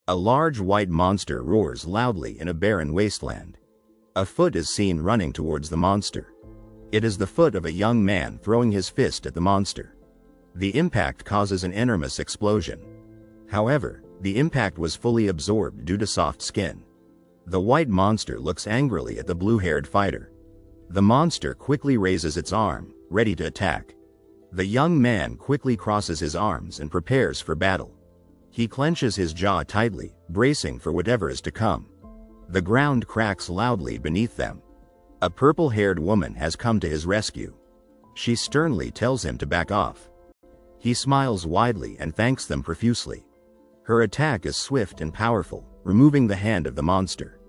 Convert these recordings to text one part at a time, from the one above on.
A large white monster roars loudly in a barren wasteland. A foot is seen running towards the monster. It is the foot of a young man throwing his fist at the monster. The impact causes an enormous explosion. However, the impact was fully absorbed due to soft skin. The white monster looks angrily at the blue-haired fighter. The monster quickly raises its arm, ready to attack. The young man quickly crosses his arms and prepares for battle. He clenches his jaw tightly, bracing for whatever is to come. The ground cracks loudly beneath them. A purple-haired woman has come to his rescue. She sternly tells him to back off. He smiles widely and thanks them profusely. Her attack is swift and powerful, removing the hand of the monster.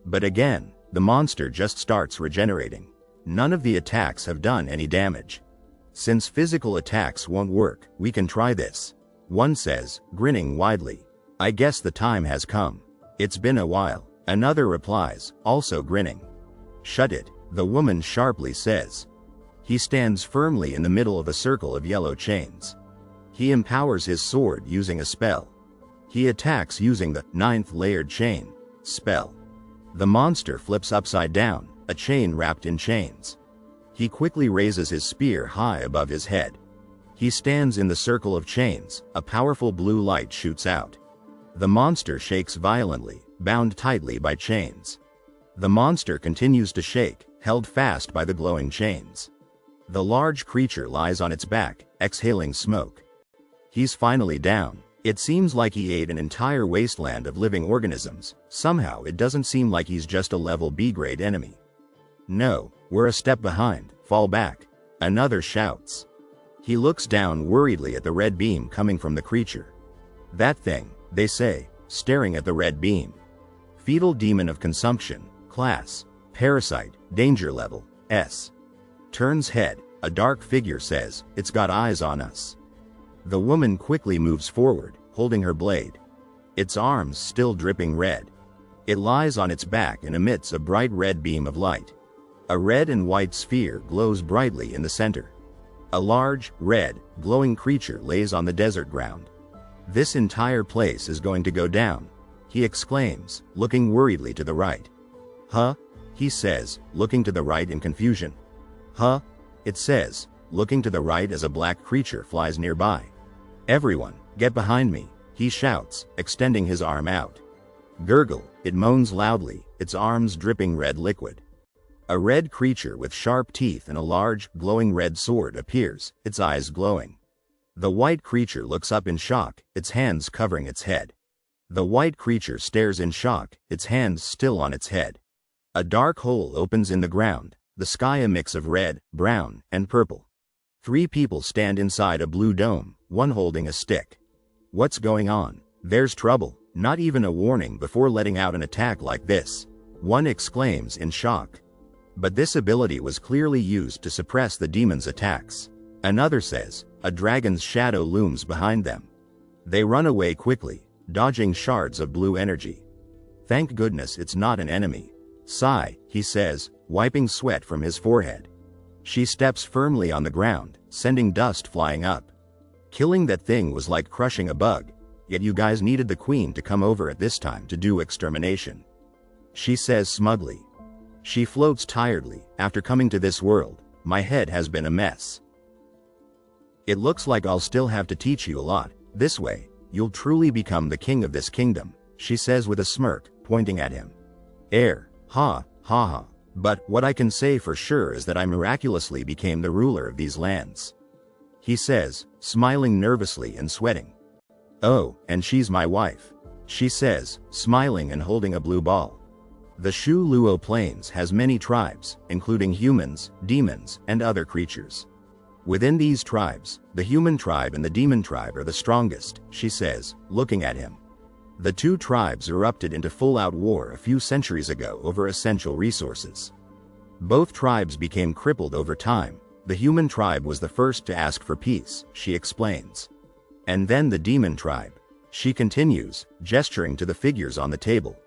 But again, the monster just starts regenerating. None of the attacks have done any damage. Since physical attacks won't work, we can try this. One says, grinning widely. I guess the time has come. It's been a while. Another replies, also grinning. Shut it, the woman sharply says. He stands firmly in the middle of a circle of yellow chains. He empowers his sword using a spell. He attacks using the 9th layered chain spell. The monster flips upside down, a chain wrapped in chains. He quickly raises his spear high above his head. He stands in the circle of chains, a powerful blue light shoots out. The monster shakes violently, bound tightly by chains. The monster continues to shake, held fast by the glowing chains. The large creature lies on its back, exhaling smoke. He's finally down. It seems like he ate an entire wasteland of living organisms. Somehow it doesn't seem like he's just a level B-grade enemy. No, we're a step behind, fall back. Another shouts. He looks down worriedly at the red beam coming from the creature. That thing, they say, staring at the red beam. Fetal demon of consumption, class, parasite, danger level, S. Turns head, a dark figure says, it's got eyes on us. The woman quickly moves forward, holding her blade. Its arms still dripping red. It lies on its back and emits a bright red beam of light. A red and white sphere glows brightly in the center. A large, red, glowing creature lays on the desert ground. This entire place is going to go down, he exclaims, looking worriedly to the right. Huh? He says, looking to the right in confusion. Huh? It says, looking to the right as a black creature flies nearby. Everyone, get behind me, he shouts, extending his arm out. Gurgle, it moans loudly, its arms dripping red liquid. A red creature with sharp teeth and a large, glowing red sword appears, its eyes glowing. The white creature looks up in shock, its hands covering its head. The white creature stares in shock, its hands still on its head. A dark hole opens in the ground, the sky a mix of red, brown, and purple. 3 people stand inside a blue dome, one holding a stick. What's going on? There's trouble, not even a warning before letting out an attack like this. One exclaims in shock. But this ability was clearly used to suppress the demon's attacks. Another says, a dragon's shadow looms behind them. They run away quickly, dodging shards of blue energy. Thank goodness it's not an enemy. Sigh, he says, wiping sweat from his forehead. She steps firmly on the ground, sending dust flying up. Killing that thing was like crushing a bug, yet you guys needed the queen to come over at this time to do extermination. She says smugly. She floats tiredly, after coming to this world, my head has been a mess. It looks like I'll still have to teach you a lot, this way, you'll truly become the king of this kingdom, she says with a smirk, pointing at him. Ha ha, but what I can say for sure is that I miraculously became the ruler of these lands. He says, smiling nervously and sweating. Oh, and she's my wife, she says, smiling and holding a blue ball. The Shu Luo Plains has many tribes, including humans, demons, and other creatures. Within these tribes, the human tribe and the demon tribe are the strongest, she says, looking at him. The 2 tribes erupted into full-out war a few centuries ago over essential resources. Both tribes became crippled over time. The human tribe was the first to ask for peace, she explains. And then the demon tribe, she continues, gesturing to the figures on the table.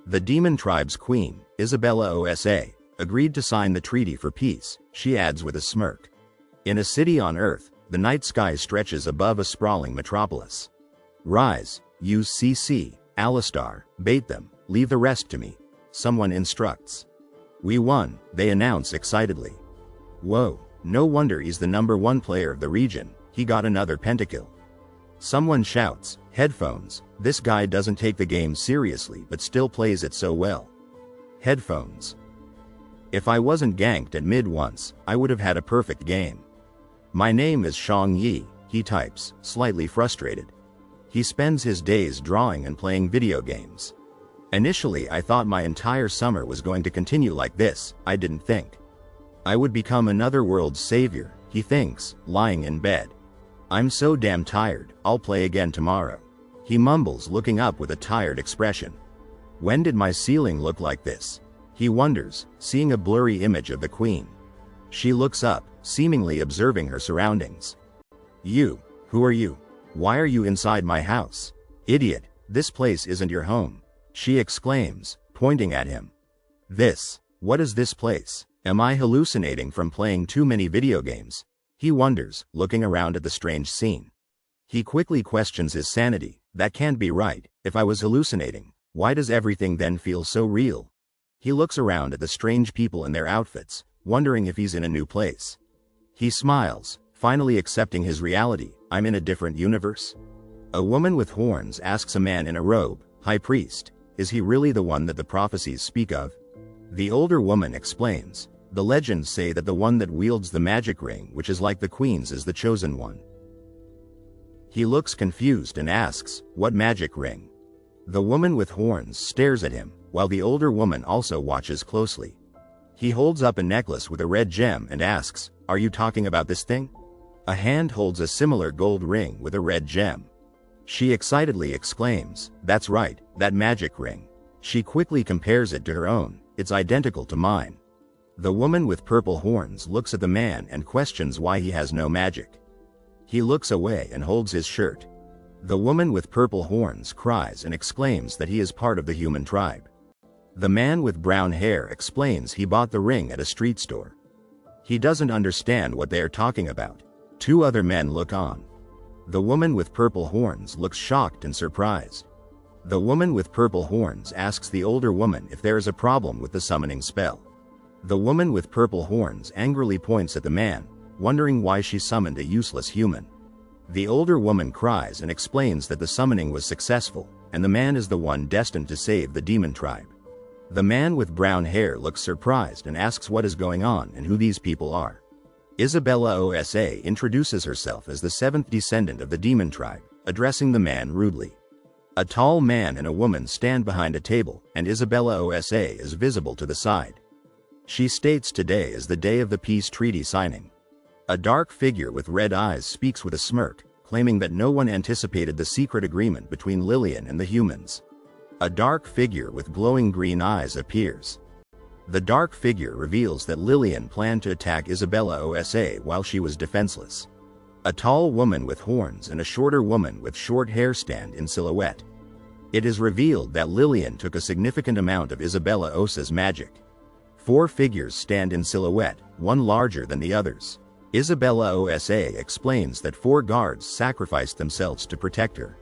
The demon tribe's queen, Isabella Osa, agreed to sign the treaty for peace, she adds with a smirk. In a city on Earth, the night sky stretches above a sprawling metropolis. Rise, use CC, Alistar, bait them, leave the rest to me. Someone instructs. We won, they announce excitedly. Whoa, no wonder he's the #1 player of the region, he got another pentakill. Someone shouts, headphones, this guy doesn't take the game seriously but still plays it so well. Headphones. If I wasn't ganked at mid once, I would have had a perfect game. My name is Shang Yi, he types, slightly frustrated. He spends his days drawing and playing video games. Initially I thought my entire summer was going to continue like this, I didn't think I would become another world's savior, he thinks, lying in bed. I'm so damn tired, I'll play again tomorrow. He mumbles, looking up with a tired expression. When did my ceiling look like this? He wonders, seeing a blurry image of the queen. She looks up, seemingly observing her surroundings. You, who are you? Why are you inside my house? Idiot, this place isn't your home, she exclaims, pointing at him. What is this place? Am I hallucinating from playing too many video games? He wonders, looking around at the strange scene. He quickly questions his sanity. That can't be right. If I was hallucinating, why does everything then feel so real? He looks around at the strange people in their outfits, wondering if he's in a new place. He smiles, finally accepting his reality. I'm in a different universe? A woman with horns asks a man in a robe, High Priest, is he really the one that the prophecies speak of? The older woman explains, the legends say that the one that wields the magic ring, which is like the queen's, is the chosen one. He looks confused and asks, what magic ring? The woman with horns stares at him, while the older woman also watches closely. He holds up a necklace with a red gem and asks, are you talking about this thing? A hand holds a similar gold ring with a red gem. She excitedly exclaims, that's right, that magic ring. She quickly compares it to her own, it's identical to mine. The woman with purple horns looks at the man and questions why he has no magic. He looks away and holds his shirt. The woman with purple horns cries and exclaims that he is part of the human tribe. The man with brown hair explains he bought the ring at a street store. He doesn't understand what they are talking about. Two other men look on. The woman with purple horns looks shocked and surprised. The woman with purple horns asks the older woman if there is a problem with the summoning spell. The woman with purple horns angrily points at the man, wondering why she summoned a useless human. The older woman cries and explains that the summoning was successful, and the man is the one destined to save the demon tribe. The man with brown hair looks surprised and asks what is going on and who these people are. Isabella Osa introduces herself as the 7th descendant of the demon tribe, addressing the man rudely. A tall man and a woman stand behind a table, and Isabella Osa is visible to the side. She states today is the day of the peace treaty signing. A dark figure with red eyes speaks with a smirk, claiming that no one anticipated the secret agreement between Lillian and the humans. A dark figure with glowing green eyes appears. The dark figure reveals that Lillian planned to attack Isabella Osa while she was defenseless. A tall woman with horns and a shorter woman with short hair stand in silhouette. It is revealed that Lillian took a significant amount of Isabella Osa's magic. 4 figures stand in silhouette, one larger than the others. Isabella Osa explains that 4 guards sacrificed themselves to protect her.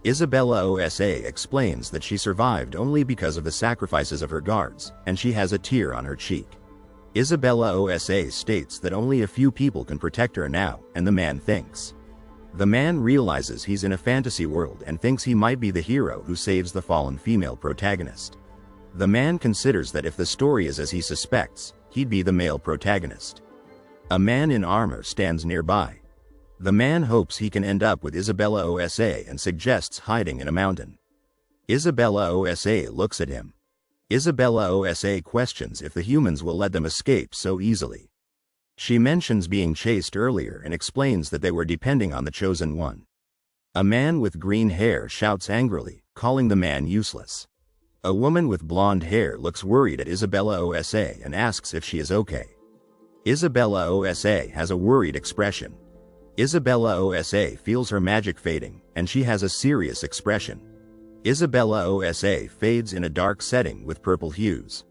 Isabella Osa explains that she survived only because of the sacrifices of her guards, and she has a tear on her cheek. Isabella Osa states that only a few people can protect her now, and the man thinks. The man realizes he's in a fantasy world and thinks he might be the hero who saves the fallen female protagonist. The man considers that if the story is as he suspects, he'd be the male protagonist. A man in armor stands nearby. The man hopes he can end up with Isabella Osa and suggests hiding in a mountain. Isabella Osa looks at him. Isabella Osa questions if the humans will let them escape so easily. She mentions being chased earlier and explains that they were depending on the chosen one. A man with green hair shouts angrily, calling the man useless. A woman with blonde hair looks worried at Isabella Osa and asks if she is okay. Isabella Osa has a worried expression. Isabella Osa feels her magic fading, and she has a serious expression. Isabella Osa fades in a dark setting with purple hues.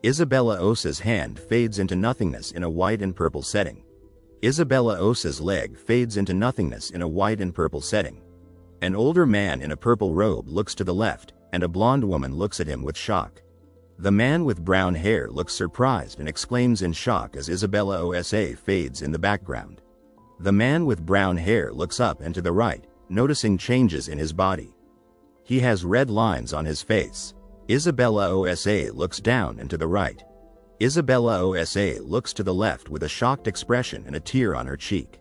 Isabella Osa's hand fades into nothingness in a white and purple setting. Isabella Osa's leg fades into nothingness in a white and purple setting. An older man in a purple robe looks to the left, and a blonde woman looks at him with shock. The man with brown hair looks surprised and exclaims in shock as Isabella Osa fades in the background. The man with brown hair looks up and to the right, noticing changes in his body. He has red lines on his face. Isabella Osa looks down and to the right. Isabella Osa looks to the left with a shocked expression and a tear on her cheek.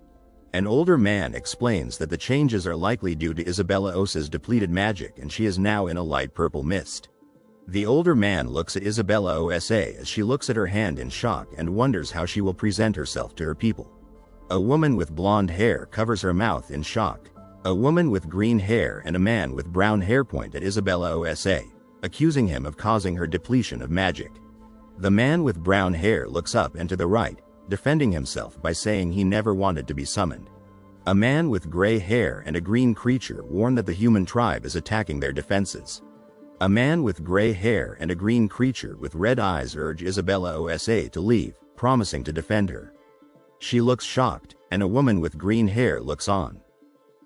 An older man explains that the changes are likely due to Isabella Osa's depleted magic and she is now in a light purple mist. The older man looks at Isabella Osa as she looks at her hand in shock and wonders how she will present herself to her people. A woman with blonde hair covers her mouth in shock. A woman with green hair and a man with brown hair point at Isabella Osa, accusing him of causing her depletion of magic. The man with brown hair looks up and to the right, defending himself by saying he never wanted to be summoned. A man with gray hair and a green creature warn that the human tribe is attacking their defenses. A man with gray hair and a green creature with red eyes urge Isabella Osa to leave, promising to defend her. She looks shocked, and a woman with green hair looks on.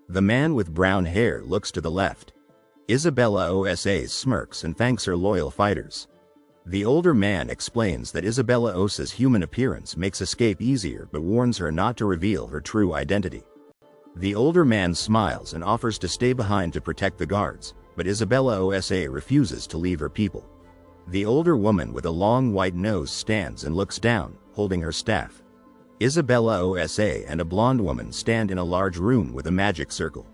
The man with brown hair looks to the left. Isabella Osa smirks and thanks her loyal fighters. The older man explains that Isabella Osa's human appearance makes escape easier but warns her not to reveal her true identity. The older man smiles and offers to stay behind to protect the guards, but Isabella Osa refuses to leave her people. The older woman with a long white nose stands and looks down, holding her staff. Isabella Osa and a blonde woman stand in a large room with a magic circle.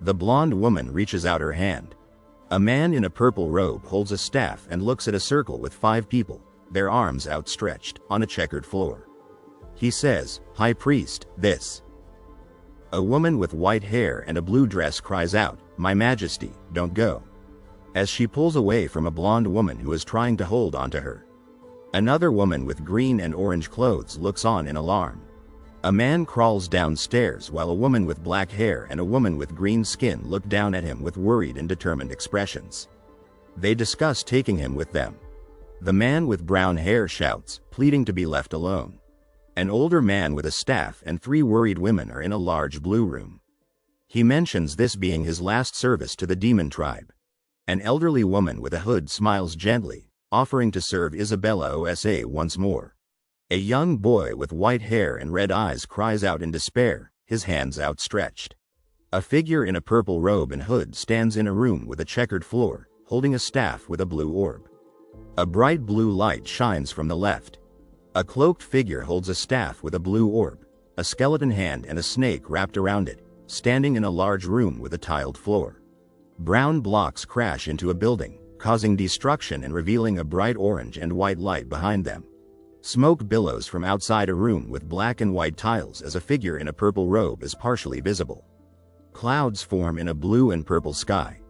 The blonde woman reaches out her hand. A man in a purple robe holds a staff and looks at a circle with 5 people, their arms outstretched, on a checkered floor. He says, "High Priest, this." A woman with white hair and a blue dress cries out, "My Majesty, don't go," as she pulls away from a blonde woman who is trying to hold onto her. Another woman with green and orange clothes looks on in alarm. A man crawls downstairs while a woman with black hair and a woman with green skin look down at him with worried and determined expressions. They discuss taking him with them. The man with brown hair shouts, pleading to be left alone. An older man with a staff and 3 worried women are in a large blue room. He mentions this being his last service to the demon tribe. An elderly woman with a hood smiles gently, offering to serve Isabella Osa once more. A young boy with white hair and red eyes cries out in despair, his hands outstretched. A figure in a purple robe and hood stands in a room with a checkered floor, holding a staff with a blue orb. A bright blue light shines from the left. A cloaked figure holds a staff with a blue orb, a skeleton hand and a snake wrapped around it, standing in a large room with a tiled floor. Brown blocks crash into a building, causing destruction and revealing a bright orange and white light behind them. Smoke billows from outside a room with black and white tiles as a figure in a purple robe is partially visible. Clouds form in a blue and purple sky.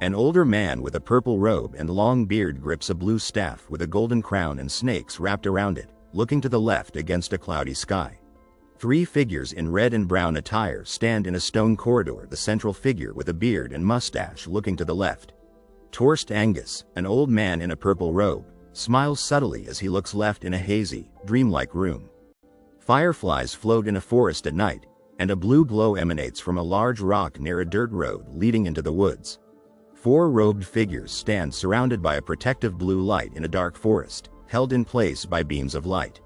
An older man with a purple robe and long beard grips a blue staff with a golden crown and snakes wrapped around it, looking to the left against a cloudy sky. 3 figures in red and brown attire stand in a stone corridor, the central figure with a beard and mustache looking to the left. Torst Angus, an old man in a purple robe, smiles subtly as he looks left in a hazy, dreamlike room. Fireflies float in a forest at night, and a blue glow emanates from a large rock near a dirt road leading into the woods. 4 robed figures stand surrounded by a protective blue light in a dark forest, held in place by beams of light.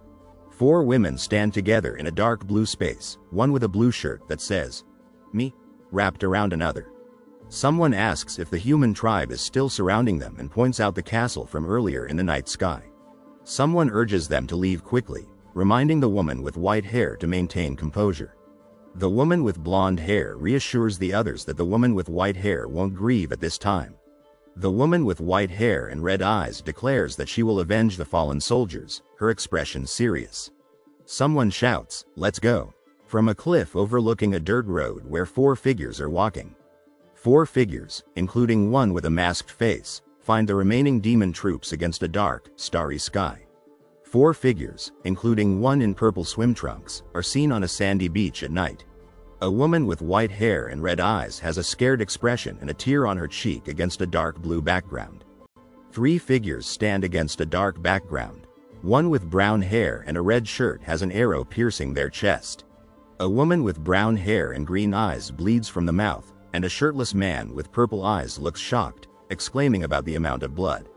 4 women stand together in a dark blue space, one with a blue shirt that says, "Me," wrapped around another. Someone asks if the human tribe is still surrounding them and points out the castle from earlier in the night sky. Someone urges them to leave quickly, reminding the woman with white hair to maintain composure. The woman with blonde hair reassures the others that the woman with white hair won't grieve at this time. The woman with white hair and red eyes declares that she will avenge the fallen soldiers, her expression serious. Someone shouts, "Let's go," from a cliff overlooking a dirt road where 4 figures are walking. 4 figures, including one with a masked face, find the remaining demon troops against a dark, starry sky. 4 figures, including one in purple swim trunks, are seen on a sandy beach at night. A woman with white hair and red eyes has a scared expression and a tear on her cheek against a dark blue background. 3 figures stand against a dark background. One with brown hair and a red shirt has an arrow piercing their chest. A woman with brown hair and green eyes bleeds from the mouth, and a shirtless man with purple eyes looks shocked, exclaiming about the amount of blood.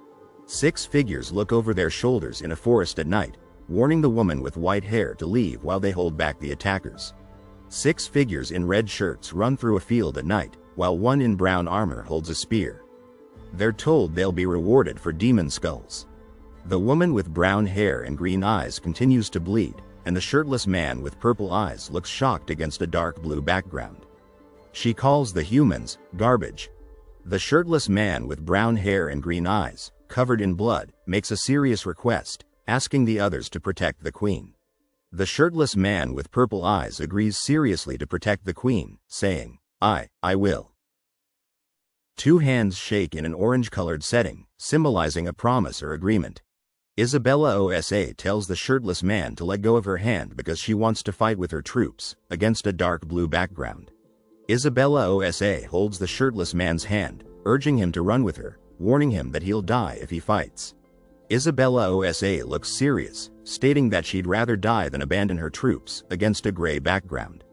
6 figures look over their shoulders in a forest at night, warning the woman with white hair to leave while they hold back the attackers. 6 figures in red shirts run through a field at night, while one in brown armor holds a spear. They're told they'll be rewarded for demon skulls. The woman with brown hair and green eyes continues to bleed, and the shirtless man with purple eyes looks shocked against a dark blue background. She calls the humans garbage. The shirtless man with brown hair and green eyes, covered in blood, makes a serious request, asking the others to protect the queen. The shirtless man with purple eyes agrees seriously to protect the queen, saying, I will. 2 hands shake in an orange-colored setting, symbolizing a promise or agreement. Isabella Osa tells the shirtless man to let go of her hand because she wants to fight with her troops, against a dark blue background. Isabella Osa holds the shirtless man's hand, urging him to run with her, warning him that he'll die if he fights. Isabella Osa looks serious, stating that she'd rather die than abandon her troops, against a gray background.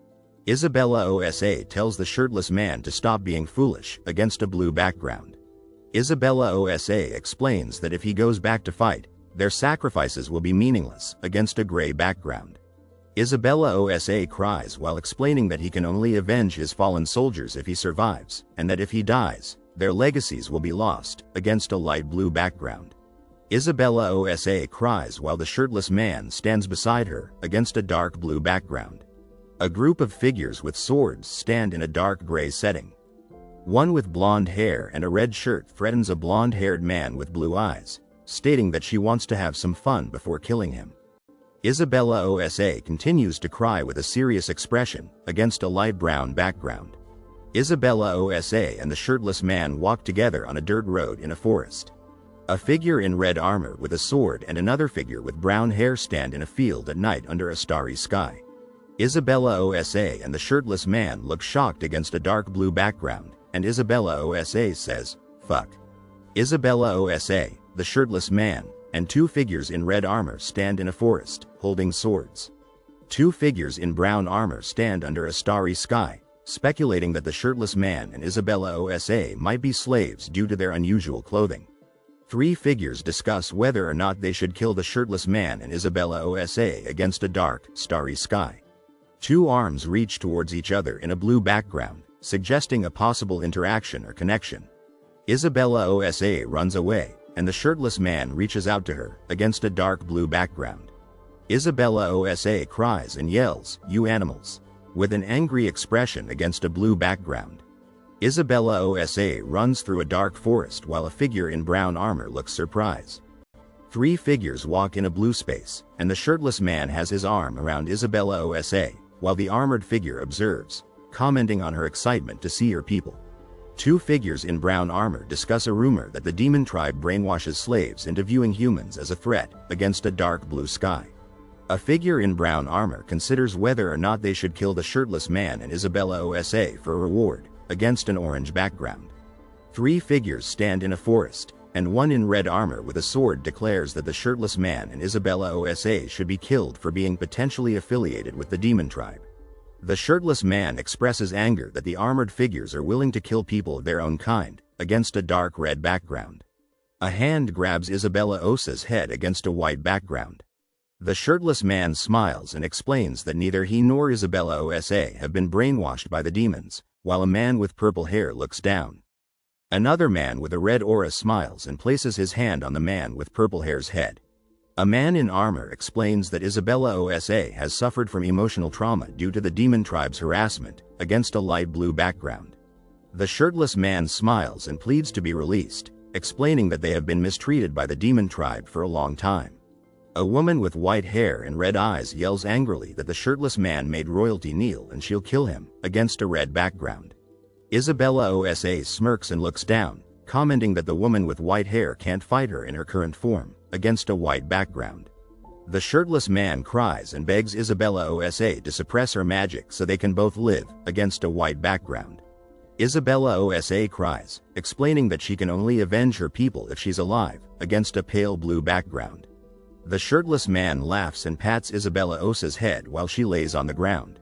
Isabella Osa tells the shirtless man to stop being foolish, against a blue background. Isabella Osa explains that if he goes back to fight, their sacrifices will be meaningless, against a gray background. Isabella Osa cries while explaining that he can only avenge his fallen soldiers if he survives, and that if he dies, their legacies will be lost, against a light blue background. Isabella Osa cries while the shirtless man stands beside her, against a dark blue background. A group of figures with swords stand in a dark gray setting. One with blonde hair and a red shirt threatens a blonde-haired man with blue eyes, stating that she wants to have some fun before killing him. Isabella Osa continues to cry with a serious expression, against a light brown background. Isabella Osa and the shirtless man walk together on a dirt road in a forest. A figure in red armor with a sword and another figure with brown hair stand in a field at night under a starry sky. Isabella Osa and the shirtless man look shocked against a dark blue background, and Isabella Osa says, fuck. Isabella Osa, the shirtless man, and 2 figures in red armor stand in a forest, holding swords. 2 figures in brown armor stand under a starry sky, speculating that the shirtless man and Isabella Osa might be slaves due to their unusual clothing. 3 figures discuss whether or not they should kill the shirtless man and Isabella Osa against a dark, starry sky. 2 arms reach towards each other in a blue background, suggesting a possible interaction or connection. Isabella Osa runs away, and the shirtless man reaches out to her, against a dark blue background. Isabella Osa cries and yells, "You animals!" with an angry expression against a blue background. Isabella Osa runs through a dark forest while a figure in brown armor looks surprised. 3 figures walk in a blue space, and the shirtless man has his arm around Isabella Osa, while the armored figure observes, commenting on her excitement to see her people. 2 figures in brown armor discuss a rumor that the demon tribe brainwashes slaves into viewing humans as a threat, against a dark blue sky. A figure in brown armor considers whether or not they should kill the shirtless man and Isabella Osa for a reward, against an orange background. 3 figures stand in a forest, and one in red armor with a sword declares that the shirtless man and Isabella Osa should be killed for being potentially affiliated with the demon tribe. The shirtless man expresses anger that the armored figures are willing to kill people of their own kind, against a dark red background. A hand grabs Isabella Osa's head against a white background. The shirtless man smiles and explains that neither he nor Isabella Osa have been brainwashed by the demons, while a man with purple hair looks down. Another man with a red aura smiles and places his hand on the man with purple hair's head. A man in armor explains that Isabella Osa has suffered from emotional trauma due to the demon tribe's harassment, against a light blue background. The shirtless man smiles and pleads to be released, explaining that they have been mistreated by the demon tribe for a long time. A woman with white hair and red eyes yells angrily that the shirtless man made royalty kneel and she'll kill him, against a red background. Isabella Osa smirks and looks down, commenting that the woman with white hair can't fight her in her current form, against a white background. The shirtless man cries and begs Isabella Osa to suppress her magic so they can both live, against a white background. Isabella Osa cries, explaining that she can only avenge her people if she's alive, against a pale blue background. The shirtless man laughs and pats Isabella Osa's head while she lays on the ground.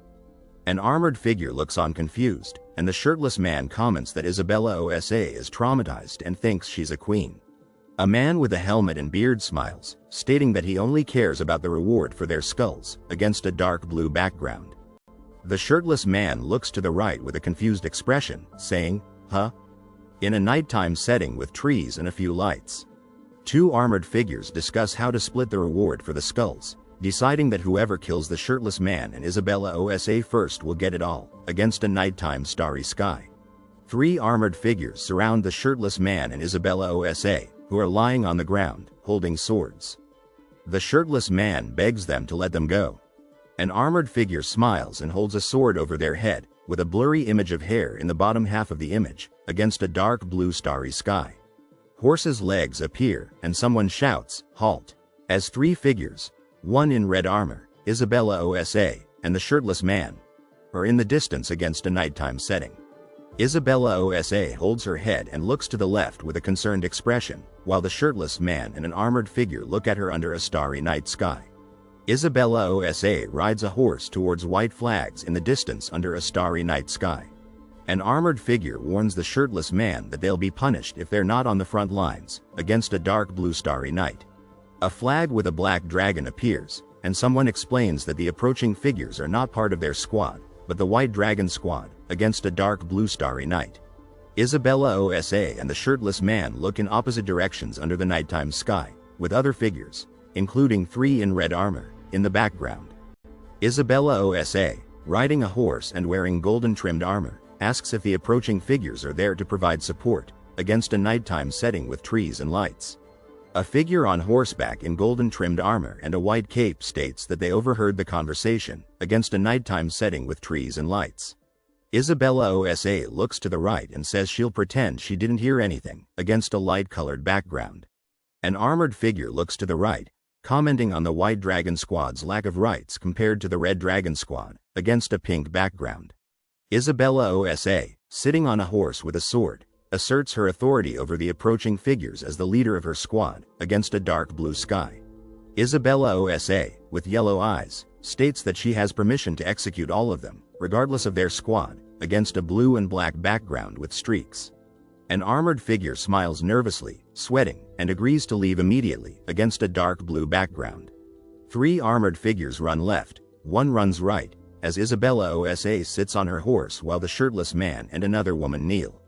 An armored figure looks on confused, and the shirtless man comments that Isabella Osa is traumatized and thinks she's a queen. A man with a helmet and beard smiles, stating that he only cares about the reward for their skulls, against a dark blue background. The shirtless man looks to the right with a confused expression, saying, "Huh?" in a nighttime setting with trees and a few lights. Two armored figures discuss how to split the reward for the skulls, deciding that whoever kills the shirtless man and Isabella Osa first will get it all, against a nighttime starry sky. Three armored figures surround the shirtless man and Isabella Osa, who are lying on the ground, holding swords. The shirtless man begs them to let them go. An armored figure smiles and holds a sword over their head, with a blurry image of hair in the bottom half of the image, against a dark blue starry sky. Horses' legs appear, and someone shouts, "Halt!" as three figures, one in red armor, Isabella Osa, and the shirtless man, are in the distance against a nighttime setting. Isabella Osa holds her head and looks to the left with a concerned expression, while the shirtless man and an armored figure look at her under a starry night sky. Isabella Osa rides a horse towards white flags in the distance under a starry night sky. An armored figure warns the shirtless man that they'll be punished if they're not on the front lines, against a dark blue starry night. A flag with a black dragon appears, and someone explains that the approaching figures are not part of their squad, but the White Dragon Squad, against a dark blue starry night. Isabella Osa and the shirtless man look in opposite directions under the nighttime sky, with other figures, including three in red armor, in the background. Isabella Osa, riding a horse and wearing golden-trimmed armor, asks if the approaching figures are there to provide support, against a nighttime setting with trees and lights. A figure on horseback in golden-trimmed armor and a white cape states that they overheard the conversation, against a nighttime setting with trees and lights. Isabella Osa looks to the right and says she'll pretend she didn't hear anything, against a light-colored background. An armored figure looks to the right, commenting on the White Dragon Squad's lack of rights compared to the Red Dragon Squad, against a pink background. Isabella Osa, sitting on a horse with a sword, asserts her authority over the approaching figures as the leader of her squad, against a dark blue sky. Isabella Osa, with yellow eyes, states that she has permission to execute all of them, regardless of their squad, against a blue and black background with streaks. An armored figure smiles nervously, sweating, and agrees to leave immediately, against a dark blue background. Three armored figures run left, one runs right, as Isabella Osa sits on her horse while the shirtless man and another woman kneel.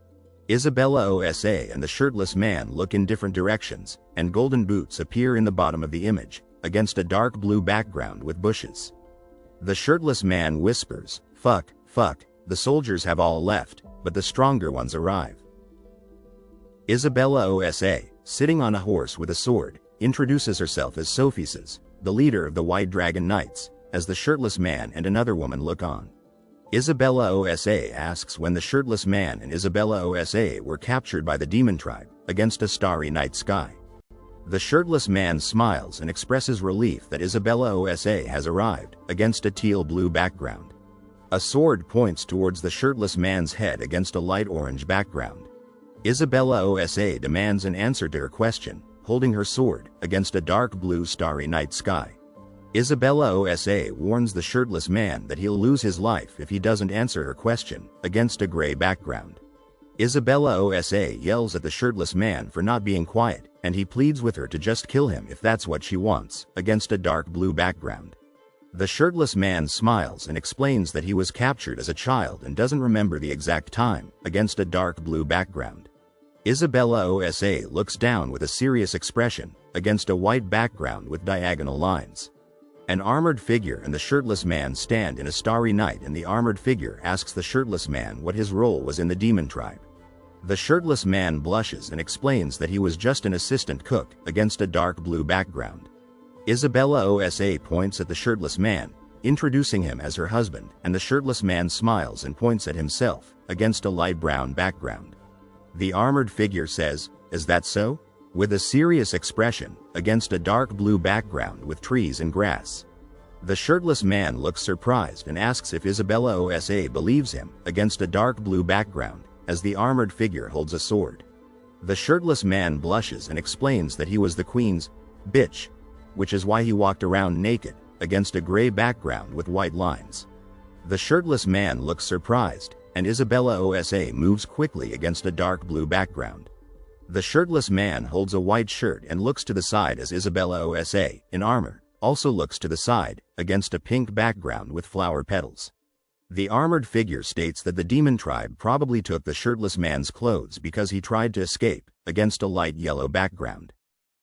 Isabella Osa and the shirtless man look in different directions, and golden boots appear in the bottom of the image, against a dark blue background with bushes. The shirtless man whispers, "Fuck, fuck, the soldiers have all left, but the stronger ones arrive." Isabella Osa, sitting on a horse with a sword, introduces herself as Sophises, the leader of the White Dragon Knights, as the shirtless man and another woman look on. Isabella Osa asks when the shirtless man and Isabella Osa were captured by the demon tribe, against a starry night sky. The shirtless man smiles and expresses relief that Isabella Osa has arrived, against a teal-blue background. A sword points towards the shirtless man's head against a light orange background. Isabella Osa demands an answer to her question, holding her sword, against a dark blue starry night sky. Isabella Osa warns the shirtless man that he'll lose his life if he doesn't answer her question, against a gray background. Isabella Osa yells at the shirtless man for not being quiet, and he pleads with her to just kill him if that's what she wants, against a dark blue background. The shirtless man smiles and explains that he was captured as a child and doesn't remember the exact time, against a dark blue background. Isabella Osa looks down with a serious expression, against a white background with diagonal lines. An armored figure and the shirtless man stand in a starry night, and the armored figure asks the shirtless man what his role was in the demon tribe. The shirtless man blushes and explains that he was just an assistant cook, against a dark blue background. Isabella Osa points at the shirtless man, introducing him as her husband, and the shirtless man smiles and points at himself, against a light brown background. The armored figure says, "Is that so?" with a serious expression, against a dark blue background with trees and grass. The shirtless man looks surprised and asks if Isabella Osa believes him, against a dark blue background, as the armored figure holds a sword. The shirtless man blushes and explains that he was the queen's bitch, which is why he walked around naked, against a gray background with white lines. The shirtless man looks surprised, and Isabella Osa moves quickly against a dark blue background. The shirtless man holds a white shirt and looks to the side as Isabella Osa, in armor, also looks to the side, against a pink background with flower petals. The armored figure states that the demon tribe probably took the shirtless man's clothes because he tried to escape, against a light yellow background.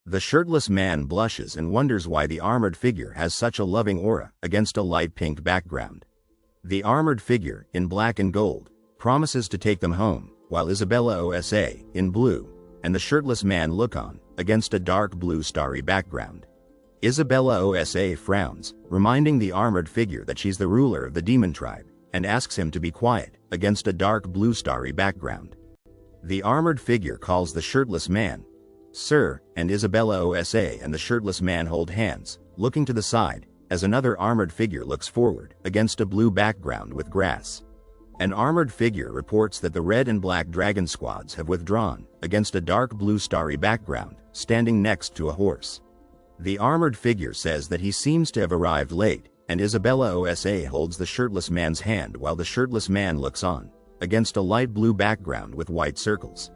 The shirtless man blushes and wonders why the armored figure has such a loving aura, against a light pink background. The armored figure, in black and gold, promises to take them home, while Isabella Osa, in blue, and the shirtless man look on, against a dark blue starry background. Isabella Osa frowns, reminding the armored figure that she's the ruler of the demon tribe, and asks him to be quiet, against a dark blue starry background. The armored figure calls the shirtless man, "Sir," and Isabella Osa and the shirtless man hold hands, looking to the side, as another armored figure looks forward, against a blue background with grass. An armored figure reports that the red and black dragon squads have withdrawn, against a dark blue starry background, standing next to a horse. The armored figure says that he seems to have arrived late, and Isabella Osa holds the shirtless man's hand while the shirtless man looks on, against a light blue background with white circles.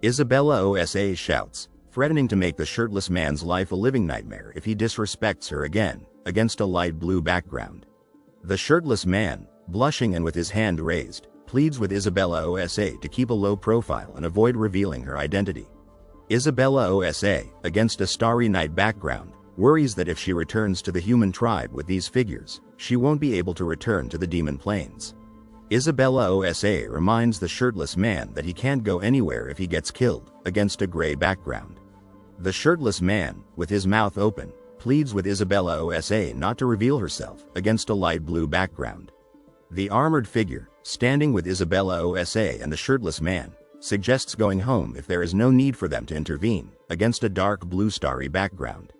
Isabella Osa shouts, threatening to make the shirtless man's life a living nightmare if he disrespects her again, against a light blue background. The shirtless man, blushing and with his hand raised, pleads with Isabella Osa to keep a low profile and avoid revealing her identity. Isabella Osa, against a starry night background, worries that if she returns to the human tribe with these figures, she won't be able to return to the demon plains. Isabella Osa reminds the shirtless man that he can't go anywhere if he gets killed, against a gray background. The shirtless man, with his mouth open, pleads with Isabella Osa not to reveal herself, against a light blue background. The armored figure, standing with Isabella Osa and the shirtless man, suggests going home if there is no need for them to intervene, against a dark blue starry background.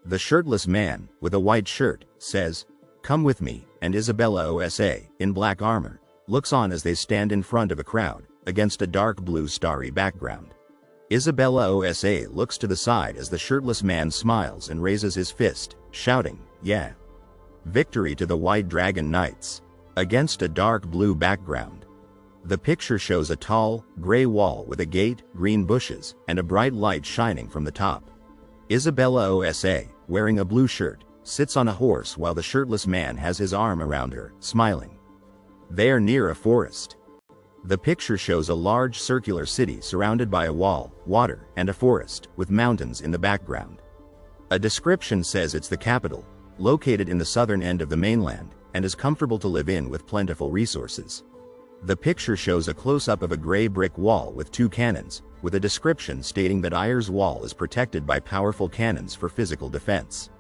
The shirtless man, with a white shirt, says, "Come with me," and Isabella Osa, in black armor, looks on as they stand in front of a crowd, against a dark blue starry background. Isabella Osa looks to the side as the shirtless man smiles and raises his fist, shouting, "Yeah! Victory to the White Dragon Knights!" against a dark blue background. The picture shows a tall, gray wall with a gate, green bushes, and a bright light shining from the top. Isabella Osa, wearing a blue shirt, sits on a horse while the shirtless man has his arm around her, smiling. They are near a forest. The picture shows a large circular city surrounded by a wall, water, and a forest, with mountains in the background. A description says it's the capital, located in the southern end of the mainland, and is comfortable to live in with plentiful resources. The picture shows a close-up of a gray brick wall with 2 cannons, with a description stating that Ayer's wall is protected by powerful cannons for physical defense.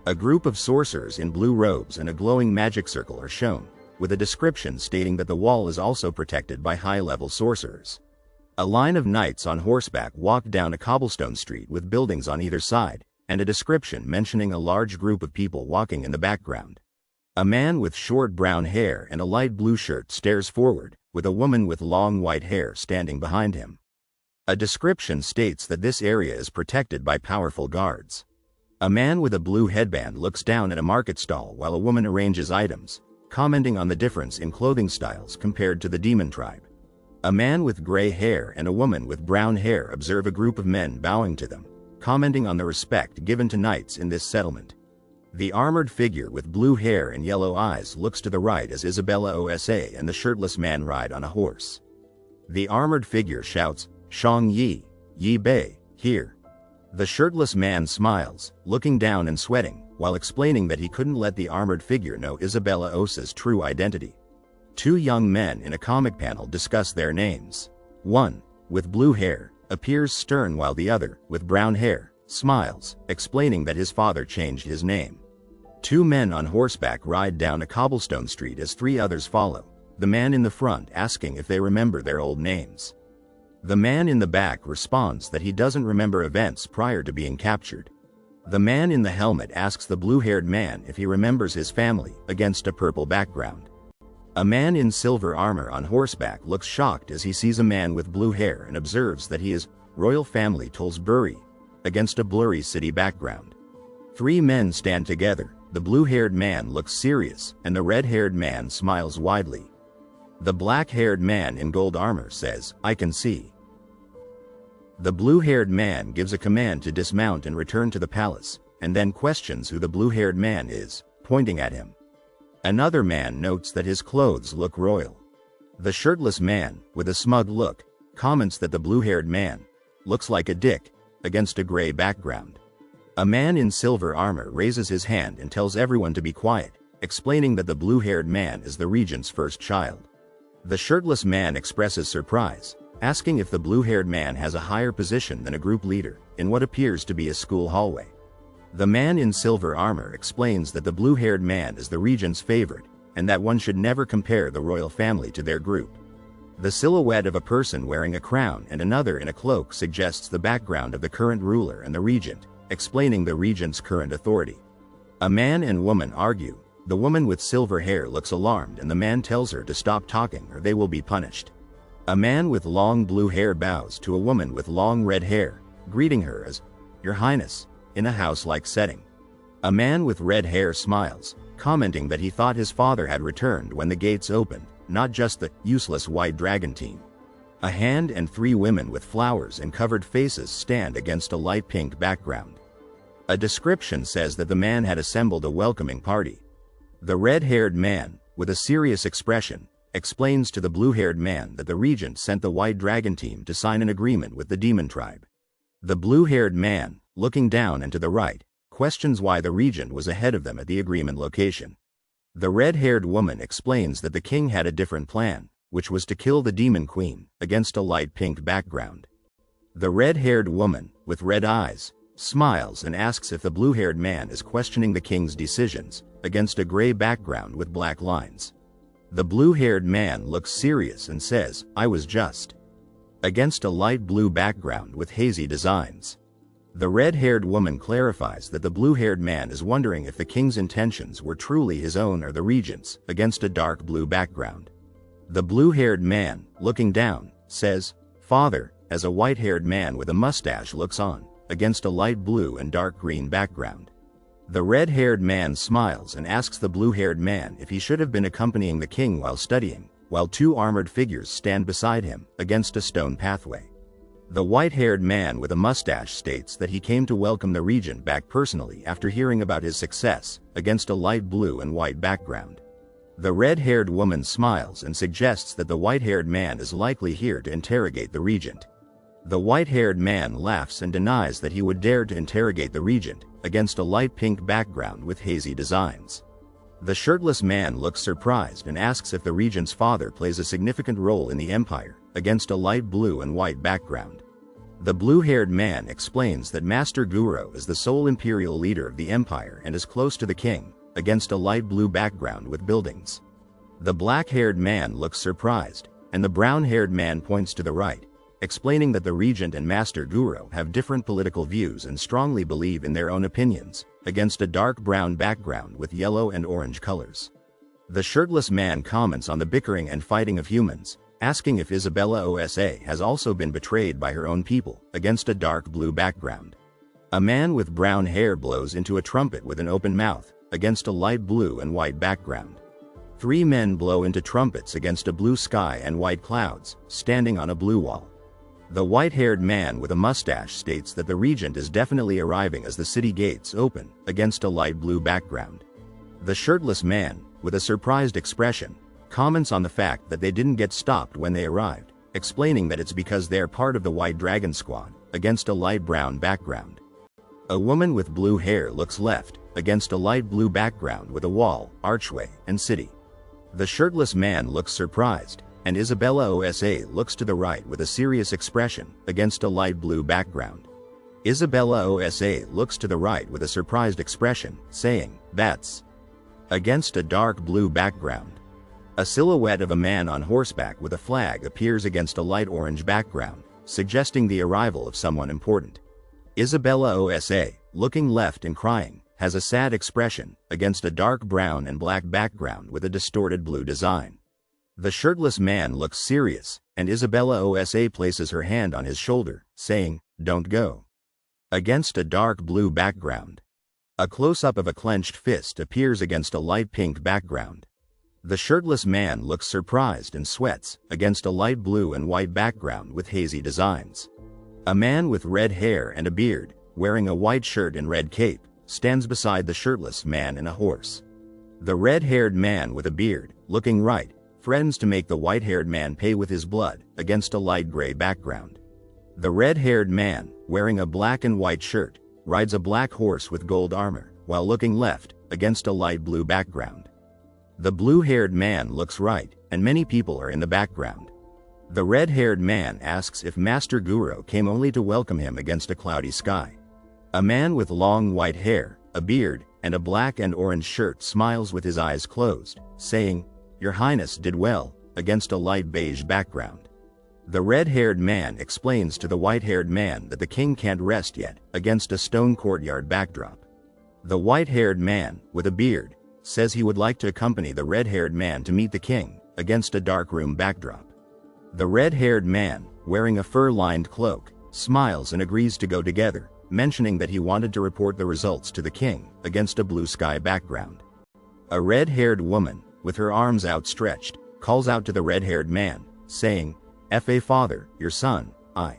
A group of sorcerers in blue robes and a glowing magic circle are shown, with a description stating that the wall is also protected by high-level sorcerers. A line of knights on horseback walk down a cobblestone street with buildings on either side, and a description mentioning a large group of people walking in the background. A man with short brown hair and a light blue shirt stares forward, with a woman with long white hair standing behind him. A description states that this area is protected by powerful guards. A man with a blue headband looks down at a market stall while a woman arranges items, commenting on the difference in clothing styles compared to the demon tribe. A man with gray hair and a woman with brown hair observe a group of men bowing to them, commenting on the respect given to knights in this settlement. The armored figure with blue hair and yellow eyes looks to the right as Isabella Osa and the shirtless man ride on a horse. The armored figure shouts, "Shang Yi, Yi Bei, here." The shirtless man smiles, looking down and sweating, while explaining that he couldn't let the armored figure know Isabella Osa's true identity. 2 young men in a comic panel discuss their names. One, with blue hair, appears stern while the other, with brown hair, smiles, explaining that his father changed his name. 2 men on horseback ride down a cobblestone street as 3 others follow, the man in the front asking if they remember their old names. The man in the back responds that he doesn't remember events prior to being captured. The man in the helmet asks the blue-haired man if he remembers his family, against a purple background. A man in silver armor on horseback looks shocked as he sees a man with blue hair and observes that he is royal family Tollsbury, against a blurry city background. 3 men stand together, The blue-haired man looks serious, and the red-haired man smiles widely. The black-haired man in gold armor says, "I can see." The blue-haired man gives a command to dismount and return to the palace, and then questions who the blue-haired man is, pointing at him. Another man notes that his clothes look royal. The shirtless man, with a smug look, comments that the blue-haired man looks like a dick against a gray background. A man in silver armor raises his hand and tells everyone to be quiet, explaining that the blue-haired man is the regent's first child. The shirtless man expresses surprise, asking if the blue-haired man has a higher position than a group leader in what appears to be a school hallway. The man in silver armor explains that the blue-haired man is the regent's favorite, and that one should never compare the royal family to their group. The silhouette of a person wearing a crown and another in a cloak suggests the background of the current ruler and the regent, explaining the regent's current authority. A man and woman argue. The woman with silver hair looks alarmed and the man tells her to stop talking or they will be punished. A man with long blue hair bows to a woman with long red hair, greeting her as, "Your Highness," in a house-like setting. A man with red hair smiles, commenting that he thought his father had returned when the gates opened, not just the useless white dragon team. A hand and 3 women with flowers and covered faces stand against a light pink background. A description says that the man had assembled a welcoming party. The red-haired man, with a serious expression, explains to the blue-haired man that the regent sent the white dragon team to sign an agreement with the demon tribe. The blue-haired man, looking down and to the right, questions why the regent was ahead of them at the agreement location. The red-haired woman explains that the king had a different plan, which was to kill the demon queen, against a light pink background. The red-haired woman, with red eyes, smiles and asks if the blue-haired man is questioning the king's decisions, against a gray background with black lines. The blue-haired man looks serious and says, "I was just," against a light blue background with hazy designs. The red-haired woman clarifies that the blue-haired man is wondering if the king's intentions were truly his own or the regent's, against a dark blue background. The blue-haired man, looking down, says, "Father," as a white-haired man with a mustache looks on, against a light blue and dark green background. The red-haired man smiles and asks the blue-haired man if he should have been accompanying the king while studying, while 2 armored figures stand beside him, against a stone pathway. The white-haired man with a mustache states that he came to welcome the regent back personally after hearing about his success, against a light blue and white background. The red-haired woman smiles and suggests that the white-haired man is likely here to interrogate the regent. The white-haired man laughs and denies that he would dare to interrogate the regent, against a light pink background with hazy designs. The shirtless man looks surprised and asks if the regent's father plays a significant role in the empire, against a light blue and white background. The blue-haired man explains that Master Guru is the sole imperial leader of the empire and is close to the king, against a light blue background with buildings. The black-haired man looks surprised, and the brown-haired man points to the right, explaining that the regent and Master Guru have different political views and strongly believe in their own opinions, against a dark brown background with yellow and orange colors. The shirtless man comments on the bickering and fighting of humans, asking if Isabella Osa has also been betrayed by her own people, against a dark blue background. A man with brown hair blows into a trumpet with an open mouth, against a light blue and white background. 3 men blow into trumpets against a blue sky and white clouds, standing on a blue wall. The white-haired man with a mustache states that the regent is definitely arriving as the city gates open, against a light blue background. The shirtless man, with a surprised expression, comments on the fact that they didn't get stopped when they arrived, explaining that it's because they're part of the White Dragon Squad, against a light brown background. A woman with blue hair looks left, against a light blue background with a wall, archway, and city. The shirtless man looks surprised, and Isabella Osa looks to the right with a serious expression, against a light blue background. Isabella Osa looks to the right with a surprised expression, saying, "That's," against a dark blue background. A silhouette of a man on horseback with a flag appears against a light orange background, suggesting the arrival of someone important. Isabella Osa, looking left and crying, has a sad expression, against a dark brown and black background with a distorted blue design. The shirtless man looks serious, and Isabella Osa places her hand on his shoulder, saying, "Don't go," against a dark blue background. A close-up of a clenched fist appears against a light pink background. The shirtless man looks surprised and sweats against a light blue and white background with hazy designs. A man with red hair and a beard, wearing a white shirt and red cape, stands beside the shirtless man and a horse. The red-haired man with a beard, looking right, threatens to make the white-haired man pay with his blood against a light gray background. The red-haired man, wearing a black and white shirt, rides a black horse with gold armor, while looking left, against a light blue background. The blue-haired man looks right, and many people are in the background. The red-haired man asks if Master Guro came only to welcome him against a cloudy sky. A man with long white hair, a beard, and a black and orange shirt smiles with his eyes closed, saying, "Your Highness did well," against a light beige background. The red-haired man explains to the white-haired man that the king can't rest yet, against a stone courtyard backdrop. The white-haired man, with a beard, says he would like to accompany the red-haired man to meet the king, against a dark room backdrop. The red-haired man, wearing a fur-lined cloak, smiles and agrees to go together, mentioning that he wanted to report the results to the king, against a blue sky background. A red-haired woman, with her arms outstretched, calls out to the red-haired man, saying, "Fa father, your son, I."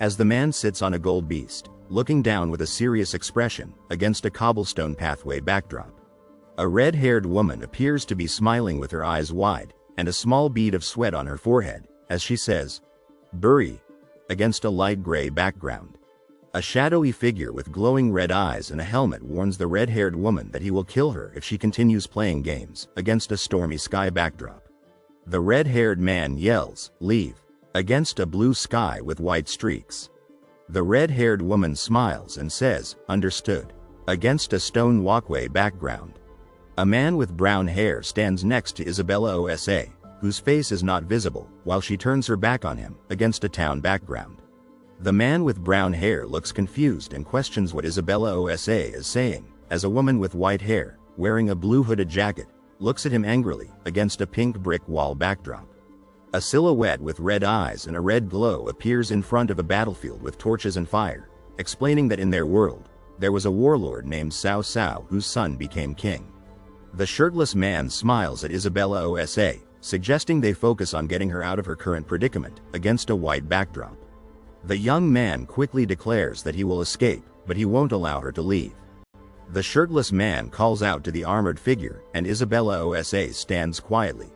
As the man sits on a gold beast, looking down with a serious expression, against a cobblestone pathway backdrop. A red-haired woman appears to be smiling with her eyes wide, and a small bead of sweat on her forehead, as she says, "Bury," against a light gray background. A shadowy figure with glowing red eyes and a helmet warns the red-haired woman that he will kill her if she continues playing games, against a stormy sky backdrop. The red-haired man yells, "Leave," against a blue sky with white streaks. The red-haired woman smiles and says, "Understood," against a stone walkway background. A man with brown hair stands next to Isabella Osa, whose face is not visible, while she turns her back on him, against a town background. The man with brown hair looks confused and questions what Isabella Osa is saying, as a woman with white hair, wearing a blue hooded jacket, looks at him angrily, against a pink brick wall backdrop. A silhouette with red eyes and a red glow appears in front of a battlefield with torches and fire, explaining that in their world, there was a warlord named Cao Cao whose son became king. The shirtless man smiles at Isabella Osa, suggesting they focus on getting her out of her current predicament, against a white backdrop. The young man quickly declares that he will escape, but he won't allow her to leave. The shirtless man calls out to the armored figure, and Isabella Osa stands quietly.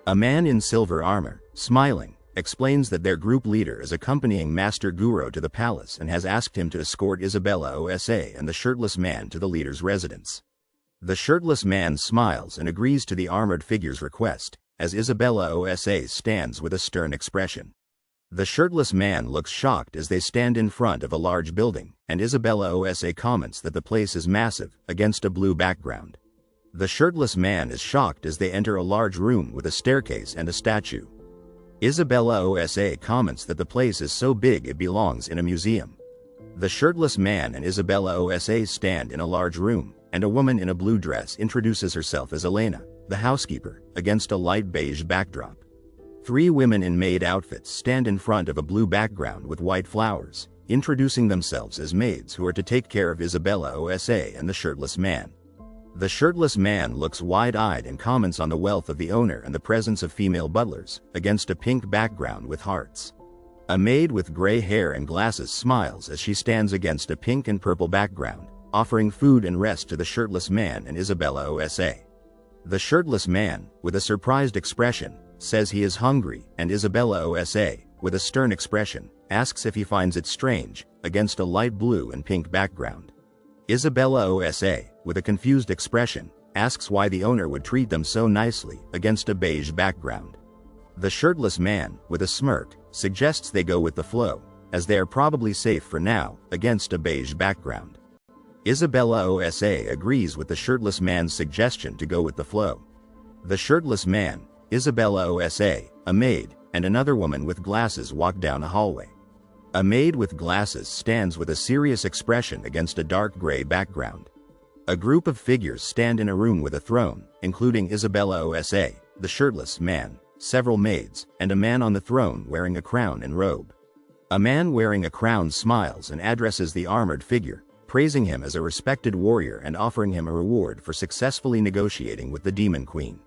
A man in silver armor, smiling, explains that their group leader is accompanying Master Guro to the palace and has asked him to escort Isabella Osa and the shirtless man to the leader's residence. The shirtless man smiles and agrees to the armored figure's request, as Isabella Osa stands with a stern expression. The shirtless man looks shocked as they stand in front of a large building, and Isabella Osa comments that the place is massive, against a blue background. The shirtless man is shocked as they enter a large room with a staircase and a statue. Isabella Osa comments that the place is so big it belongs in a museum. The shirtless man and Isabella Osa stand in a large room, and a woman in a blue dress introduces herself as Elena, the housekeeper, against a light beige backdrop. 3 women in maid outfits stand in front of a blue background with white flowers, introducing themselves as maids who are to take care of Isabella Osa and the shirtless man. The shirtless man looks wide-eyed and comments on the wealth of the owner and the presence of female butlers, against a pink background with hearts. A maid with gray hair and glasses smiles as she stands against a pink and purple background, offering food and rest to the shirtless man and Isabella Osa. The shirtless man, with a surprised expression, says he is hungry, and Isabella Osa, with a stern expression, asks if he finds it strange, against a light blue and pink background. Isabella Osa, with a confused expression, asks why the owner would treat them so nicely, against a beige background. The shirtless man, with a smirk, suggests they go with the flow, as they are probably safe for now, against a beige background. Isabella Osa agrees with the shirtless man's suggestion to go with the flow. The shirtless man, Isabella Osa, a maid, and another woman with glasses walk down a hallway. A maid with glasses stands with a serious expression against a dark gray background. A group of figures stand in a room with a throne, including Isabella Osa, the shirtless man, several maids, and a man on the throne wearing a crown and robe. A man wearing a crown smiles and addresses the armored figure, praising him as a respected warrior and offering him a reward for successfully negotiating with the Demon Queen.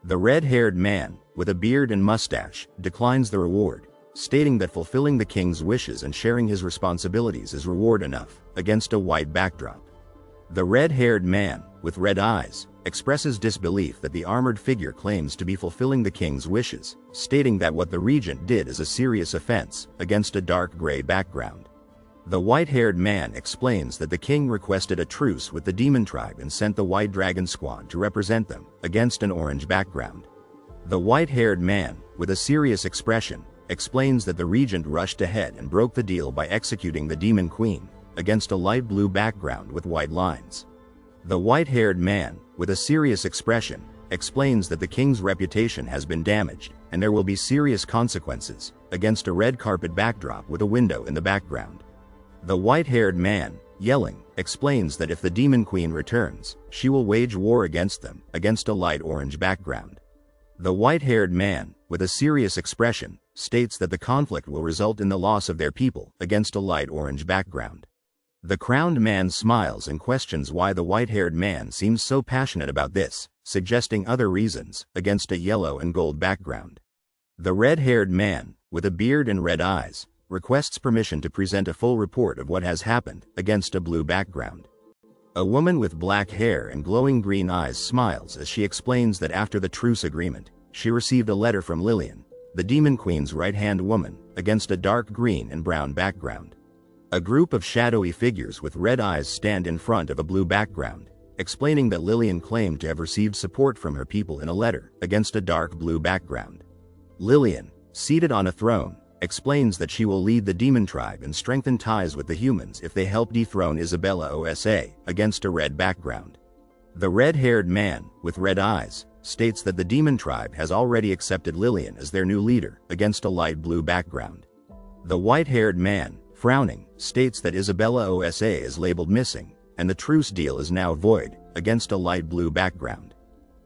The red-haired man, with a beard and mustache, declines the reward, stating that fulfilling the king's wishes and sharing his responsibilities is reward enough, against a white backdrop. The red-haired man, with red eyes, expresses disbelief that the armored figure claims to be fulfilling the king's wishes, stating that what the regent did is a serious offense, against a dark gray background. The white-haired man explains that the king requested a truce with the demon tribe and sent the White Dragon Squad to represent them, against an orange background. The white-haired man, with a serious expression, explains that the regent rushed ahead and broke the deal by executing the Demon Queen, against a light blue background with white lines. The white-haired man, with a serious expression, explains that the king's reputation has been damaged, and there will be serious consequences, against a red carpet backdrop with a window in the background. The white-haired man, yelling, explains that if the Demon Queen returns, she will wage war against them, against a light orange background. The white-haired man, with a serious expression, states that the conflict will result in the loss of their people, against a light orange background. The crowned man smiles and questions why the white-haired man seems so passionate about this, suggesting other reasons, against a yellow and gold background. The red-haired man, with a beard and red eyes, requests permission to present a full report of what has happened, against a blue background. A woman with black hair and glowing green eyes smiles as she explains that after the truce agreement, she received a letter from Lillian, the Demon Queen's right-hand woman, against a dark green and brown background. A group of shadowy figures with red eyes stand in front of a blue background, explaining that Lillian claimed to have received support from her people in a letter, against a dark blue background. Lillian, seated on a throne, explains that she will lead the demon tribe and strengthen ties with the humans if they help dethrone Isabella Osa, against a red background. The red-haired man, with red eyes, states that the demon tribe has already accepted Lillian as their new leader, against a light blue background. The white-haired man, frowning, states that Isabella Osa is labeled missing, and the truce deal is now void, against a light blue background.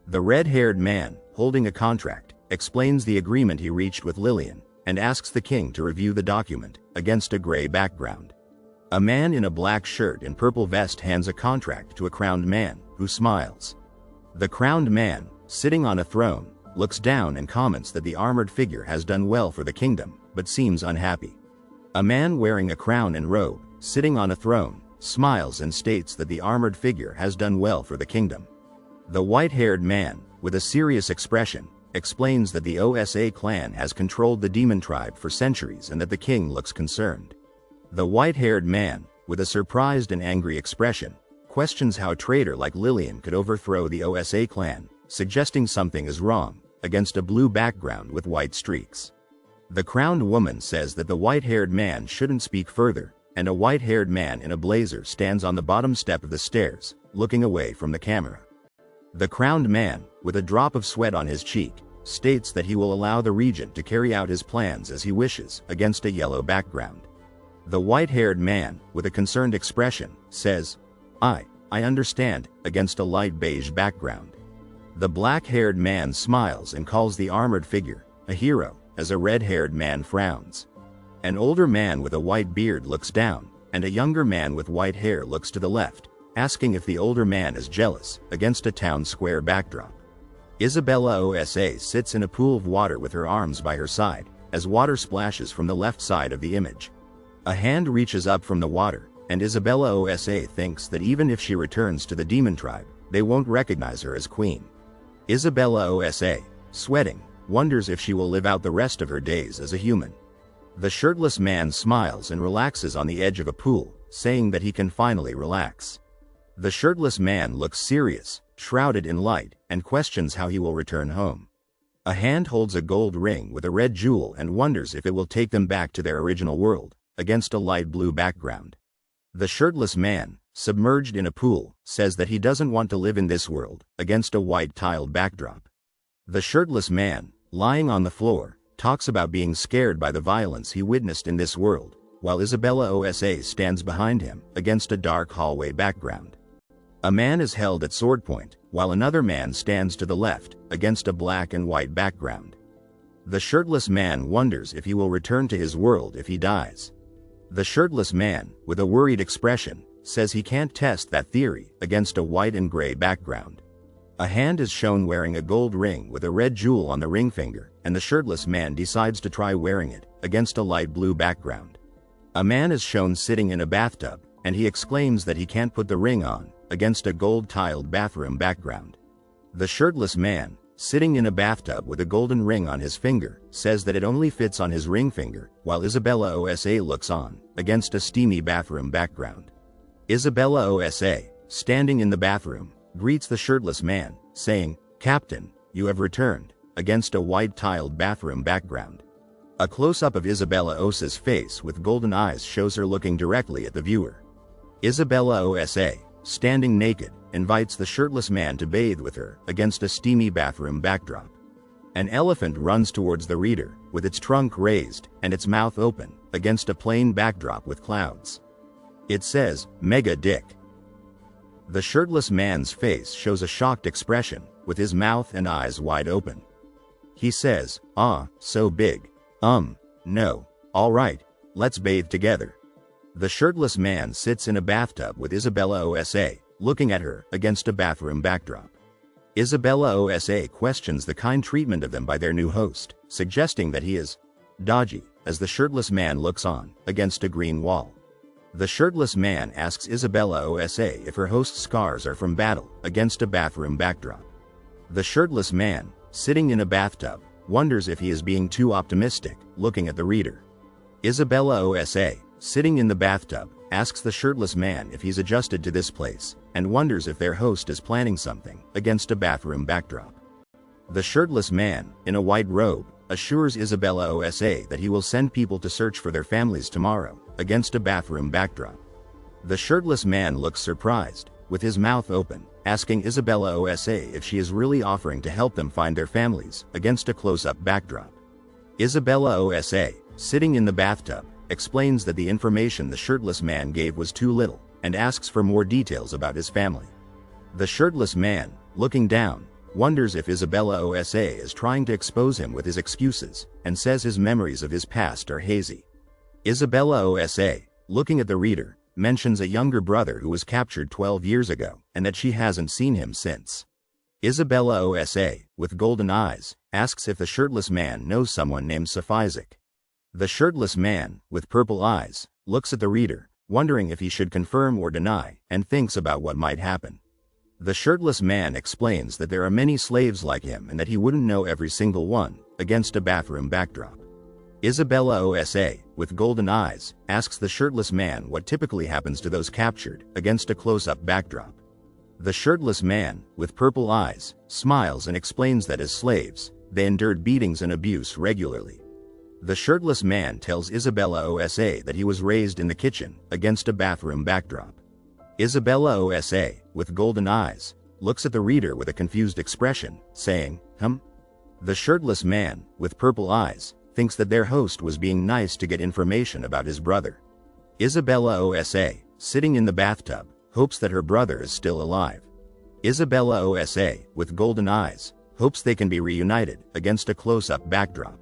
The red-haired man, holding a contract, explains the agreement he reached with Lillian, and asks the king to review the document, against a gray background. A man in a black shirt and purple vest hands a contract to a crowned man, who smiles. The crowned man, sitting on a throne, looks down and comments that the armored figure has done well for the kingdom, but seems unhappy. A man wearing a crown and robe, sitting on a throne, smiles and states that the armored figure has done well for the kingdom. The white-haired man, with a serious expression, explains that the Osa clan has controlled the demon tribe for centuries and that the king looks concerned. The white-haired man, with a surprised and angry expression, questions how a traitor like Lillian could overthrow the Osa clan, suggesting something is wrong, against a blue background with white streaks. The crowned woman says that the white-haired man shouldn't speak further, and a white-haired man in a blazer stands on the bottom step of the stairs, looking away from the camera. The crowned man, with a drop of sweat on his cheek, states that he will allow the regent to carry out his plans as he wishes, against a yellow background. The white-haired man, with a concerned expression, says, I understand, against a light beige background. The black-haired man smiles and calls the armored figure a hero, as a red-haired man frowns. An older man with a white beard looks down, and a younger man with white hair looks to the left, asking if the older man is jealous, against a town square backdrop. Isabella Osa sits in a pool of water with her arms by her side, as water splashes from the left side of the image. A hand reaches up from the water, and Isabella Osa thinks that even if she returns to the demon tribe, they won't recognize her as queen. Isabella Osa, sweating, wonders if she will live out the rest of her days as a human. The shirtless man smiles and relaxes on the edge of a pool, saying that he can finally relax. The shirtless man looks serious, shrouded in light, and questions how he will return home. A hand holds a gold ring with a red jewel and wonders if it will take them back to their original world, against a light blue background. The shirtless man, submerged in a pool, says that he doesn't want to live in this world, against a white tiled backdrop. The shirtless man, lying on the floor, talks about being scared by the violence he witnessed in this world, while Isabella Osa stands behind him, against a dark hallway background. A man is held at sword point, while another man stands to the left, against a black and white background. The shirtless man wonders if he will return to his world if he dies. The shirtless man, with a worried expression, says he can't test that theory against a white and gray background. A hand is shown wearing a gold ring with a red jewel on the ring finger, and the shirtless man decides to try wearing it against a light blue background. A man is shown sitting in a bathtub, and he exclaims that he can't put the ring on against a gold-tiled bathroom background. The shirtless man, sitting in a bathtub with a golden ring on his finger, says that it only fits on his ring finger, while Isabella Osa looks on against a steamy bathroom background. Isabella Osa, standing in the bathroom, greets the shirtless man, saying, "Captain, you have returned," against a white-tiled bathroom background. A close-up of Isabella Osa's face with golden eyes shows her looking directly at the viewer. Isabella Osa, standing naked, invites the shirtless man to bathe with her against a steamy bathroom backdrop. An elephant runs towards the reader, with its trunk raised and its mouth open, against a plain backdrop with clouds. It says, "Mega Dick." The shirtless man's face shows a shocked expression, with his mouth and eyes wide open. He says, "Ah, so big. No. All right, let's bathe together." The shirtless man sits in a bathtub with Isabella Osa, looking at her against a bathroom backdrop. Isabella Osa questions the kind treatment of them by their new host, suggesting that he is dodgy, as the shirtless man looks on against a green wall. The shirtless man asks Isabella Osa if her host's scars are from battle against a bathroom backdrop. The shirtless man, sitting in a bathtub, wonders if he is being too optimistic, looking at the reader. Isabella Osa, sitting in the bathtub, asks the shirtless man if he's adjusted to this place, and wonders if their host is planning something against a bathroom backdrop. The shirtless man, in a white robe, assures Isabella Osa that he will send people to search for their families tomorrow, against a bathroom backdrop. The shirtless man looks surprised, with his mouth open, asking Isabella Osa if she is really offering to help them find their families, against a close-up backdrop. Isabella Osa, sitting in the bathtub, explains that the information the shirtless man gave was too little, and asks for more details about his family. The shirtless man, looking down, wonders if Isabella Osa is trying to expose him with his excuses, and says his memories of his past are hazy. Isabella Osa, looking at the reader, mentions a younger brother who was captured 12 years ago, and that she hasn't seen him since. Isabella Osa, with golden eyes, asks if the shirtless man knows someone named Safizek. The shirtless man, with purple eyes, looks at the reader, wondering if he should confirm or deny, and thinks about what might happen. The shirtless man explains that there are many slaves like him and that he wouldn't know every single one, against a bathroom backdrop. Isabella Osa, with golden eyes, asks the shirtless man what typically happens to those captured, against a close-up backdrop. The shirtless man, with purple eyes, smiles and explains that as slaves, they endured beatings and abuse regularly. The shirtless man tells Isabella Osa that he was raised in the kitchen, against a bathroom backdrop. Isabella Osa, with golden eyes, looks at the reader with a confused expression, saying, The shirtless man, with purple eyes, thinks that their host was being nice to get information about his brother. Isabella Osa, sitting in the bathtub, hopes that her brother is still alive. Isabella Osa, with golden eyes, hopes they can be reunited, against a close-up backdrop.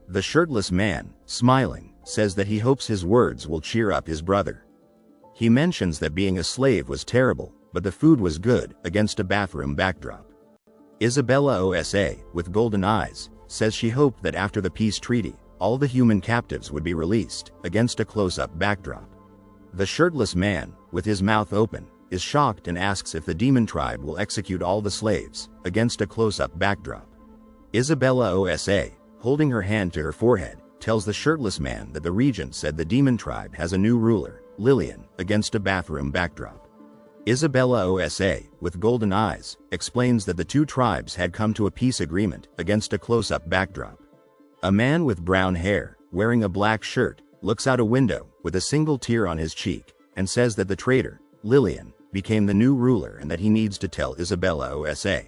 The shirtless man, smiling, says that he hopes his words will cheer up his brother. He mentions that being a slave was terrible, but the food was good, against a bathroom backdrop. Isabella Osa, with golden eyes, says she hoped that after the peace treaty, all the human captives would be released, against a close-up backdrop. The shirtless man, with his mouth open, is shocked and asks if the demon tribe will execute all the slaves, against a close-up backdrop. Isabella Osa, holding her hand to her forehead, tells the shirtless man that the regent said the demon tribe has a new ruler, Lillian, against a bathroom backdrop. Isabella Osa, with golden eyes, explains that the two tribes had come to a peace agreement, against a close-up backdrop. A man with brown hair, wearing a black shirt, looks out a window, with a single tear on his cheek, and says that the traitor, Lillian, became the new ruler and that he needs to tell Isabella Osa.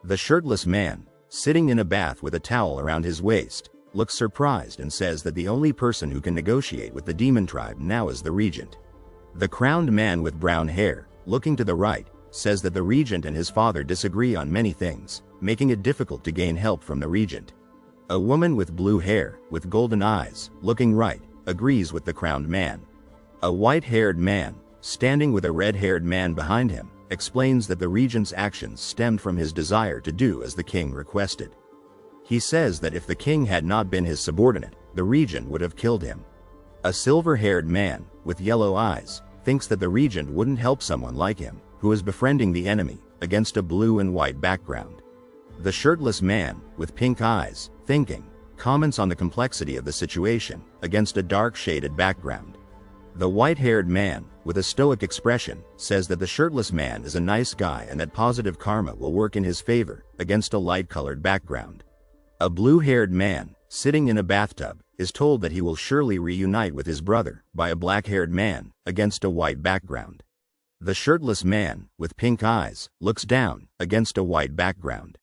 The shirtless man, sitting in a bath with a towel around his waist, looks surprised and says that the only person who can negotiate with the demon tribe now is the regent. The crowned man with brown hair, looking to the right, says that the regent and his father disagree on many things, making it difficult to gain help from the regent. A woman with blue hair, with golden eyes, looking right, agrees with the crowned man. A white-haired man, standing with a red-haired man behind him, explains that the regent's actions stemmed from his desire to do as the king requested. He says that if the king had not been his subordinate, the regent would have killed him. A silver-haired man, with yellow eyes, thinks that the regent wouldn't help someone like him, who is befriending the enemy, against a blue and white background. The shirtless man, with pink eyes, thinking, comments on the complexity of the situation, against a dark-shaded background. The white-haired man, with a stoic expression, says that the shirtless man is a nice guy and that positive karma will work in his favor, against a light-colored background. A blue-haired man, sitting in a bathtub, is told that he will surely reunite with his brother, by a black-haired man, against a white background. The shirtless man, with pink eyes, looks down, against a white background.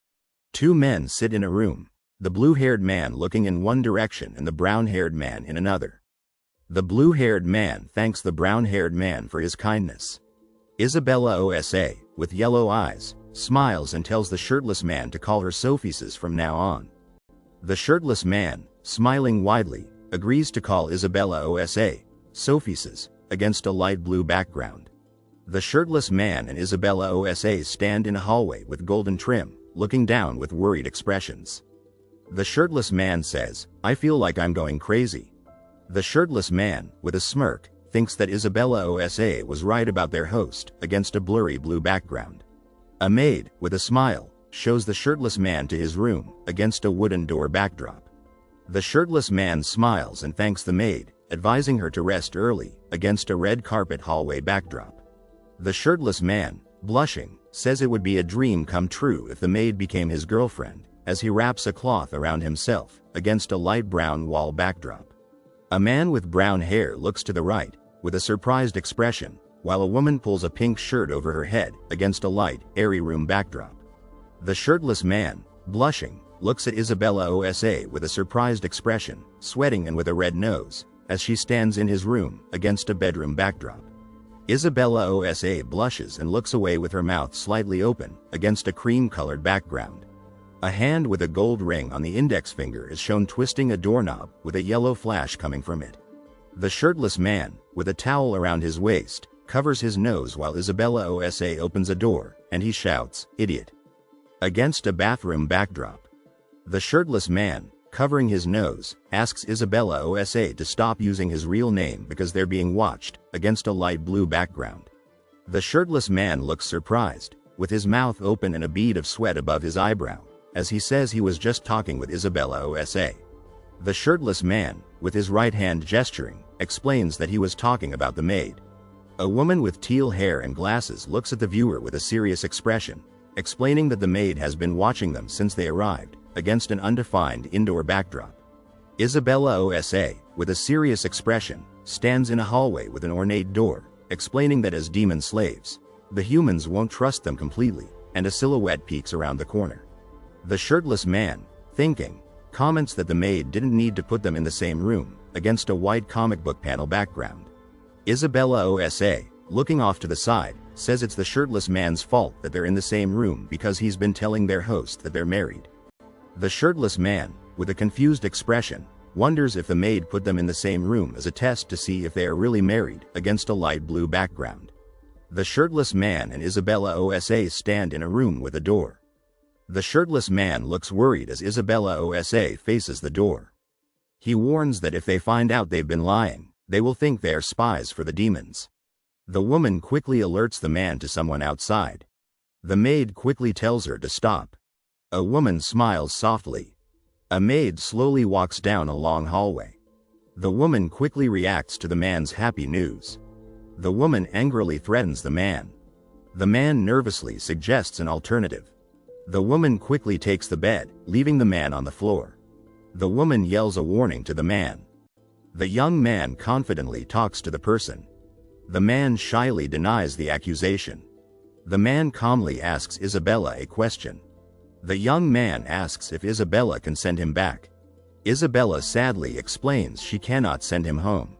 Two men sit in a room, the blue-haired man looking in one direction and the brown-haired man in another. The blue-haired man thanks the brown-haired man for his kindness. Isabella Osa, with yellow eyes, smiles and tells the shirtless man to call her Sophies from now on. The shirtless man, smiling widely, agrees to call Isabella Osa, Sophies, against a light blue background. The shirtless man and Isabella Osa stand in a hallway with golden trim, looking down with worried expressions. The shirtless man says, "I feel like I'm going crazy." The shirtless man, with a smirk, thinks that Isabella Osa was right about their host, against a blurry blue background. A maid, with a smile, shows the shirtless man to his room, against a wooden door backdrop. The shirtless man smiles and thanks the maid, advising her to rest early, against a red carpet hallway backdrop. The shirtless man, blushing, says it would be a dream come true if the maid became his girlfriend, as he wraps a cloth around himself, against a light brown wall backdrop. A man with brown hair looks to the right, with a surprised expression, while a woman pulls a pink shirt over her head, against a light, airy room backdrop. The shirtless man, blushing, looks at Isabella Osa with a surprised expression, sweating and with a red nose, as she stands in his room, against a bedroom backdrop. Isabella Osa blushes and looks away with her mouth slightly open, against a cream-colored background. A hand with a gold ring on the index finger is shown twisting a doorknob, with a yellow flash coming from it. The shirtless man, with a towel around his waist, covers his nose while Isabella Osa opens a door, and he shouts, "Idiot!" against a bathroom backdrop. The shirtless man, covering his nose, asks Isabella Osa to stop using his real name because they're being watched, against a light blue background. The shirtless man looks surprised, with his mouth open and a bead of sweat above his eyebrow, as he says he was just talking with Isabella Osa. The shirtless man, with his right hand gesturing, explains that he was talking about the maid. A woman with teal hair and glasses looks at the viewer with a serious expression, explaining that the maid has been watching them since they arrived, against an undefined indoor backdrop. Isabella Osa, with a serious expression, stands in a hallway with an ornate door, explaining that as demon slaves, the humans won't trust them completely, and a silhouette peeks around the corner. The shirtless man, thinking, comments that the maid didn't need to put them in the same room, against a white comic book panel background. Isabella Osa, looking off to the side, says it's the shirtless man's fault that they're in the same room because he's been telling their host that they're married. The shirtless man, with a confused expression, wonders if the maid put them in the same room as a test to see if they are really married, against a light blue background. The shirtless man and Isabella Osa stand in a room with a door. The shirtless man looks worried as Isabella Osa faces the door. He warns that if they find out they've been lying, they will think they are spies for the demons. The woman quickly alerts the man to someone outside. The maid quickly tells her to stop. A woman smiles softly. A maid slowly walks down a long hallway. The woman quickly reacts to the man's happy news. The woman angrily threatens the man. The man nervously suggests an alternative. The woman quickly takes the bed, leaving the man on the floor. The woman yells a warning to the man. The young man confidently talks to the person. The man shyly denies the accusation. The man calmly asks Isabella a question. The young man asks if Isabella can send him back. Isabella sadly explains she cannot send him home.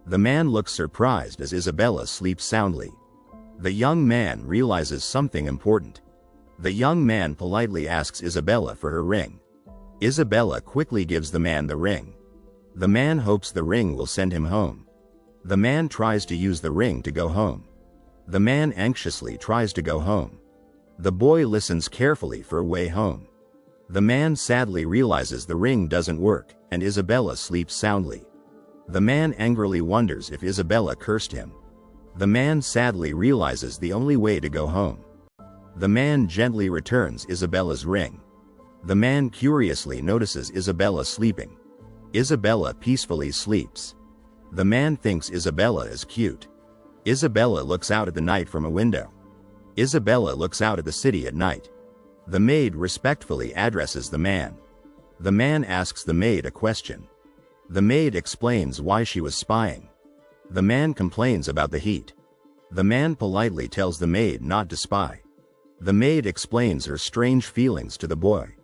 The man looks surprised as Isabella sleeps soundly. The young man realizes something important. The young man politely asks Isabella for her ring. Isabella quickly gives the man the ring. The man hopes the ring will send him home. The man tries to use the ring to go home. The man anxiously tries to go home. The boy listens carefully for a way home. The man sadly realizes the ring doesn't work, and Isabella sleeps soundly. The man angrily wonders if Isabella cursed him. The man sadly realizes the only way to go home. The man gently returns Isabella's ring. The man curiously notices Isabella sleeping. Isabella peacefully sleeps. The man thinks Isabella is cute. Isabella looks out at the night from a window. Isabella looks out at the city at night. The maid respectfully addresses the man. The man asks the maid a question. The maid explains why she was spying. The man complains about the heat. The man politely tells the maid not to spy. The maid explains her strange feelings to the boy.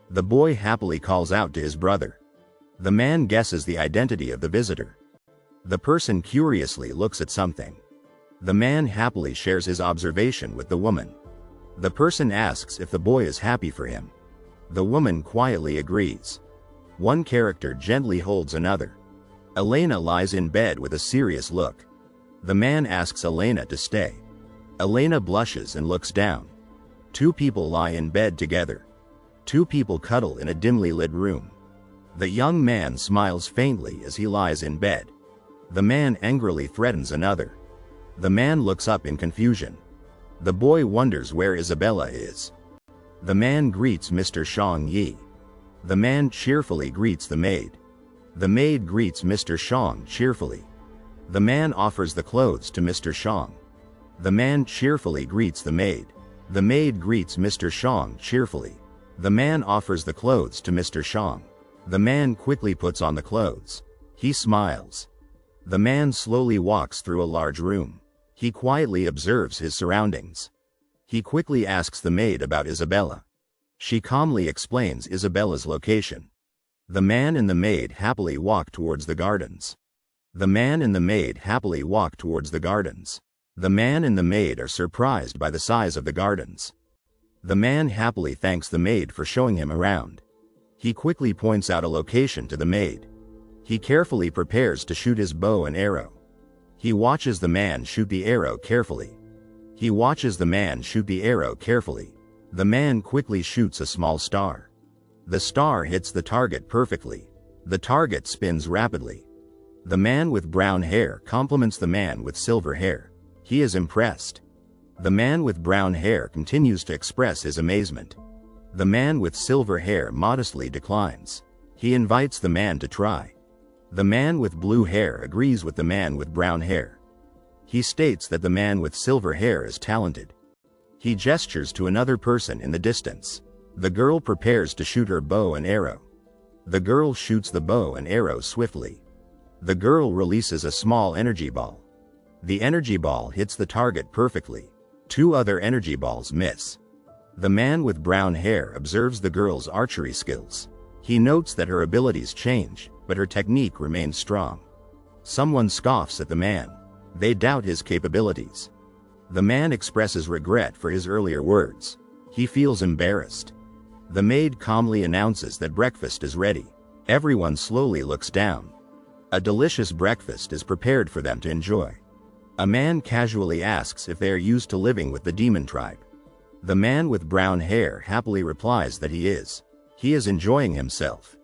The boy happily calls out to his brother. The man guesses the identity of the visitor. The person curiously looks at something. The man happily shares his observation with the woman. The person asks if the boy is happy for him. The woman quietly agrees. One character gently holds another. Elena lies in bed with a serious look. The man asks Elena to stay. Elena blushes and looks down. Two people lie in bed together. Two people cuddle in a dimly lit room. The young man smiles faintly as he lies in bed. The man angrily threatens another. The man looks up in confusion. The boy wonders where Isabella is. The man greets Mr. Shang Yi. The man cheerfully greets the maid. The maid greets Mr. Shang cheerfully. The man offers the clothes to Mr. Shang. The man cheerfully greets the maid. The maid greets Mr. Shang cheerfully. The man offers the clothes to Mr. Shang. The man quickly puts on the clothes. He smiles. The man slowly walks through a large room. He quietly observes his surroundings. He quickly asks the maid about Isabella. She calmly explains Isabella's location. The man and the maid happily walk towards the gardens. The man and the maid happily walk towards the gardens. The man and the maid are surprised by the size of the gardens. The man happily thanks the maid for showing him around. He quickly points out a location to the maid. He carefully prepares to shoot his bow and arrow. He watches the man shoot the arrow carefully. He watches the man shoot the arrow carefully. The man quickly shoots a small star. The star hits the target perfectly. The target spins rapidly. The man with brown hair compliments the man with silver hair. He is impressed. The man with brown hair continues to express his amazement. The man with silver hair modestly declines. He invites the man to try. The man with blue hair agrees with the man with brown hair. He states that the man with silver hair is talented. He gestures to another person in the distance. The girl prepares to shoot her bow and arrow. The girl shoots the bow and arrow swiftly. The girl releases a small energy ball. The energy ball hits the target perfectly. Two other energy balls miss. The man with brown hair observes the girl's archery skills. He notes that her abilities change, but her technique remains strong. Someone scoffs at the man. They doubt his capabilities. The man expresses regret for his earlier words. He feels embarrassed. The maid calmly announces that breakfast is ready. Everyone slowly looks down. A delicious breakfast is prepared for them to enjoy. A man casually asks if they are used to living with the demon tribe. The man with brown hair happily replies that he is. He is enjoying himself.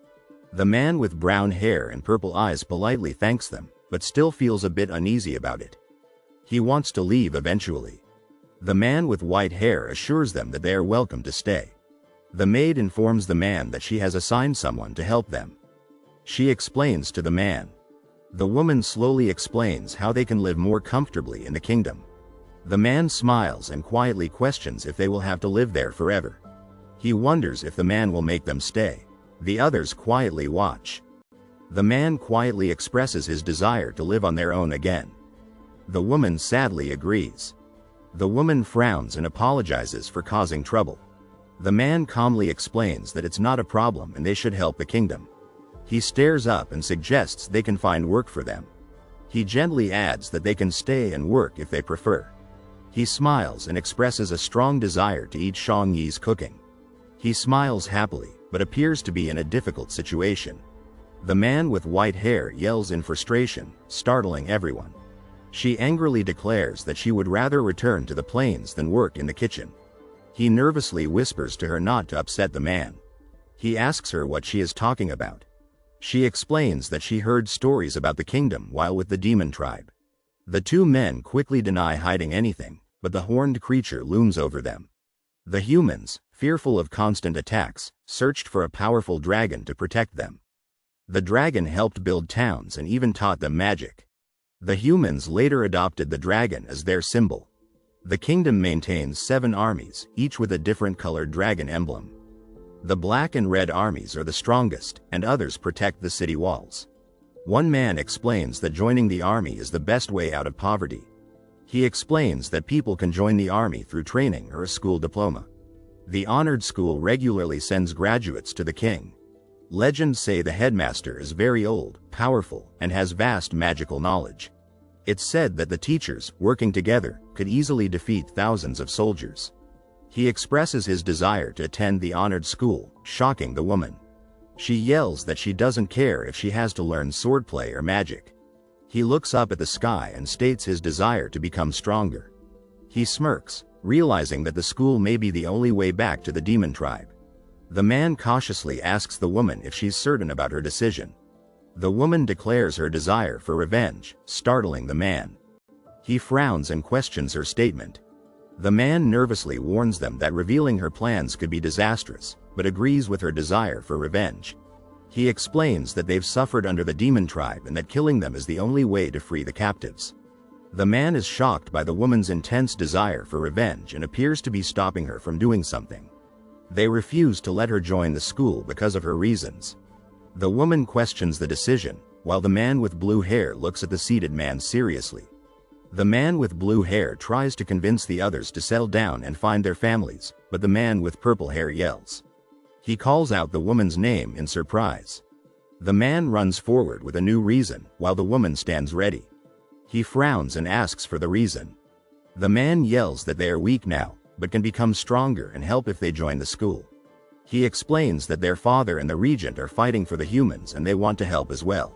The man with brown hair and purple eyes politely thanks them, but still feels a bit uneasy about it. He wants to leave eventually. The man with white hair assures them that they are welcome to stay. The maid informs the man that she has assigned someone to help them. She explains to the man. The woman slowly explains how they can live more comfortably in the kingdom. The man smiles and quietly questions if they will have to live there forever. He wonders if the man will make them stay. The others quietly watch. The man quietly expresses his desire to live on their own again. The woman sadly agrees. The woman frowns and apologizes for causing trouble. The man calmly explains that it's not a problem and they should help the kingdom. He stares up and suggests they can find work for them. He gently adds that they can stay and work if they prefer. He smiles and expresses a strong desire to eat Shang Yi's cooking. He smiles happily, but appears to be in a difficult situation. The man with white hair yells in frustration, startling everyone. She angrily declares that she would rather return to the plains than work in the kitchen. He nervously whispers to her not to upset the man. He asks her what she is talking about. She explains that she heard stories about the kingdom while with the demon tribe. The two men quickly deny hiding anything, but the horned creature looms over them. The humans, fearful of constant attacks, searched for a powerful dragon to protect them. The dragon helped build towns and even taught them magic. The humans later adopted the dragon as their symbol. The kingdom maintains 7 armies, each with a different colored dragon emblem. The black and red armies are the strongest, and others protect the city walls. One man explains that joining the army is the best way out of poverty. He explains that people can join the army through training or a school diploma. The honored school regularly sends graduates to the king. Legends say the headmaster is very old, powerful, and has vast magical knowledge. It's said that the teachers, working together, could easily defeat thousands of soldiers. He expresses his desire to attend the honored school, shocking the woman. She yells that she doesn't care if she has to learn swordplay or magic. He looks up at the sky and states his desire to become stronger. He smirks, realizing that the school may be the only way back to the demon tribe. The man cautiously asks the woman if she's certain about her decision. The woman declares her desire for revenge, startling the man. He frowns and questions her statement. The man nervously warns them that revealing her plans could be disastrous, but agrees with her desire for revenge. He explains that they've suffered under the demon tribe and that killing them is the only way to free the captives. The man is shocked by the woman's intense desire for revenge and appears to be stopping her from doing something. They refuse to let her join the school because of her reasons. The woman questions the decision, while the man with blue hair looks at the seated man seriously. The man with blue hair tries to convince the others to settle down and find their families, but the man with purple hair yells. He calls out the woman's name in surprise. The man runs forward with a new reason, while the woman stands ready. He frowns and asks for the reason. The man yells that they are weak now, but can become stronger and help if they join the school. He explains that their father and the regent are fighting for the humans and they want to help as well.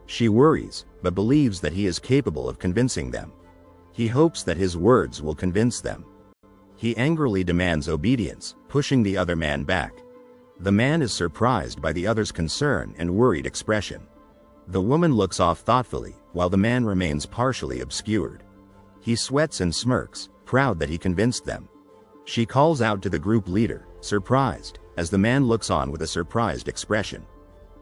She worries, but believes that he is capable of convincing them. He hopes that his words will convince them. He angrily demands obedience, pushing the other man back. The man is surprised by the other's concern and worried expression. The woman looks off thoughtfully, while the man remains partially obscured. He sweats and smirks, proud that he convinced them. She calls out to the group leader, surprised, as the man looks on with a surprised expression.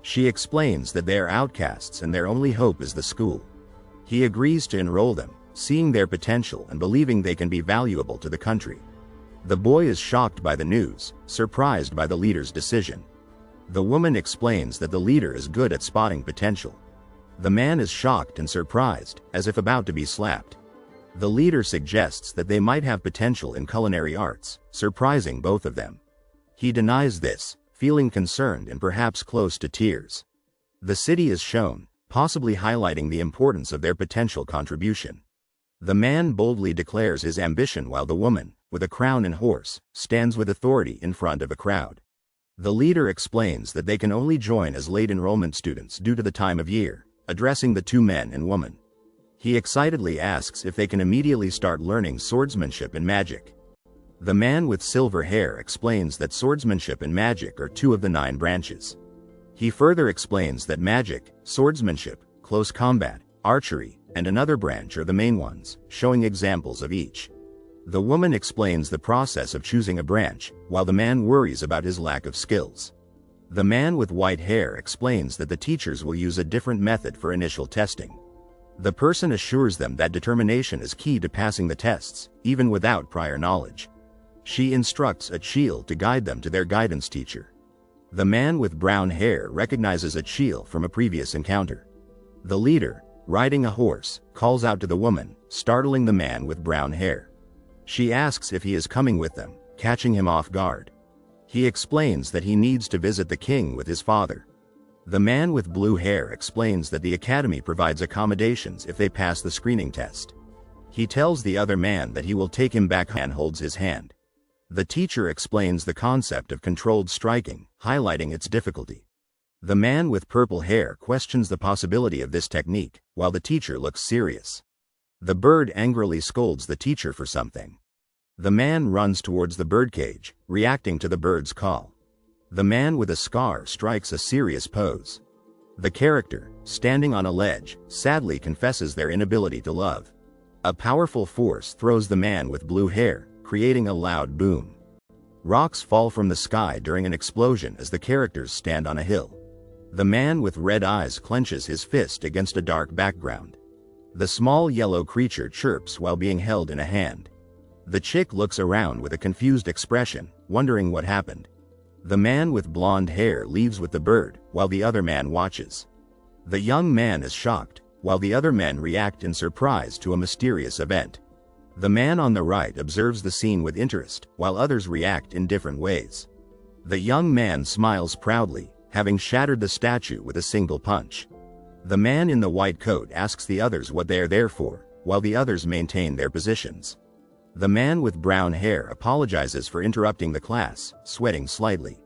She explains that they are outcasts and their only hope is the school. He agrees to enroll them, seeing their potential and believing they can be valuable to the country. The boy is shocked by the news, surprised by the leader's decision. The woman explains that the leader is good at spotting potential. The man is shocked and surprised, as if about to be slapped. The leader suggests that they might have potential in culinary arts, surprising both of them. He denies this, feeling concerned and perhaps close to tears. The city is shown, possibly highlighting the importance of their potential contribution. The man boldly declares his ambition while the woman, with a crown and horse, stands with authority in front of a crowd. The leader explains that they can only join as late enrollment students due to the time of year, addressing the two men and woman. He excitedly asks if they can immediately start learning swordsmanship and magic. The man with silver hair explains that swordsmanship and magic are 2 of the 9 branches. He further explains that magic, swordsmanship, close combat, archery, and another branch are the main ones, showing examples of each. The woman explains the process of choosing a branch, while the man worries about his lack of skills. The man with white hair explains that the teachers will use a different method for initial testing. The person assures them that determination is key to passing the tests, even without prior knowledge. She instructs Achille to guide them to their guidance teacher. The man with brown hair recognizes Achille from a previous encounter. The leader, riding a horse, calls out to the woman, startling the man with brown hair. She asks if he is coming with them, catching him off guard. He explains that he needs to visit the king with his father. The man with blue hair explains that the academy provides accommodations if they pass the screening test. He tells the other man that he will take him back and holds his hand. The teacher explains the concept of controlled striking, highlighting its difficulty. The man with purple hair questions the possibility of this technique, while the teacher looks serious. The bird angrily scolds the teacher for something. The man runs towards the birdcage, reacting to the bird's call. The man with a scar strikes a serious pose. The character, standing on a ledge, sadly confesses their inability to love. A powerful force throws the man with blue hair, creating a loud boom. Rocks fall from the sky during an explosion as the characters stand on a hill. The man with red eyes clenches his fist against a dark background. The small yellow creature chirps while being held in a hand. The chick looks around with a confused expression, wondering what happened. The man with blonde hair leaves with the bird, while the other man watches. The young man is shocked, while the other men react in surprise to a mysterious event. The man on the right observes the scene with interest, while others react in different ways. The young man smiles proudly, having shattered the statue with a single punch. The man in the white coat asks the others what they are there for, while the others maintain their positions. The man with brown hair apologizes for interrupting the class, sweating slightly.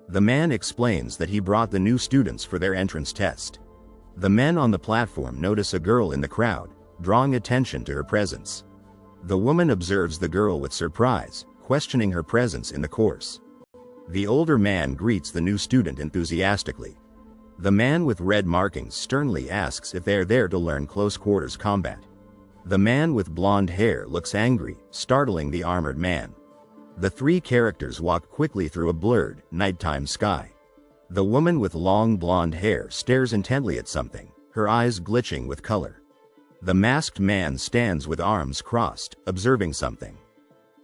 The man explains that he brought the new students for their entrance test. The men on the platform notice a girl in the crowd, drawing attention to her presence. The woman observes the girl with surprise, questioning her presence in the course. The older man greets the new student enthusiastically. The man with red markings sternly asks if they are there to learn close quarters combat. The man with blonde hair looks angry, startling the armored man. The three characters walk quickly through a blurred, nighttime sky. The woman with long blonde hair stares intently at something, her eyes glitching with color. The masked man stands with arms crossed, observing something.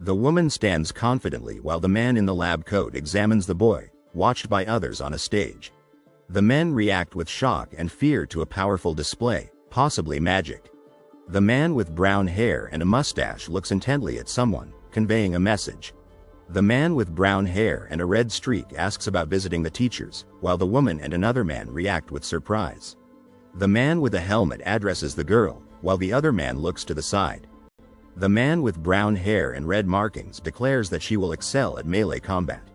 The woman stands confidently while the man in the lab coat examines the boy, watched by others on a stage. The men react with shock and fear to a powerful display, possibly magic. The man with brown hair and a mustache looks intently at someone, conveying a message. The man with brown hair and a red streak asks about visiting the teachers, while the woman and another man react with surprise. The man with a helmet addresses the girl, while the other man looks to the side. The man with brown hair and red markings declares that she will excel at melee combat.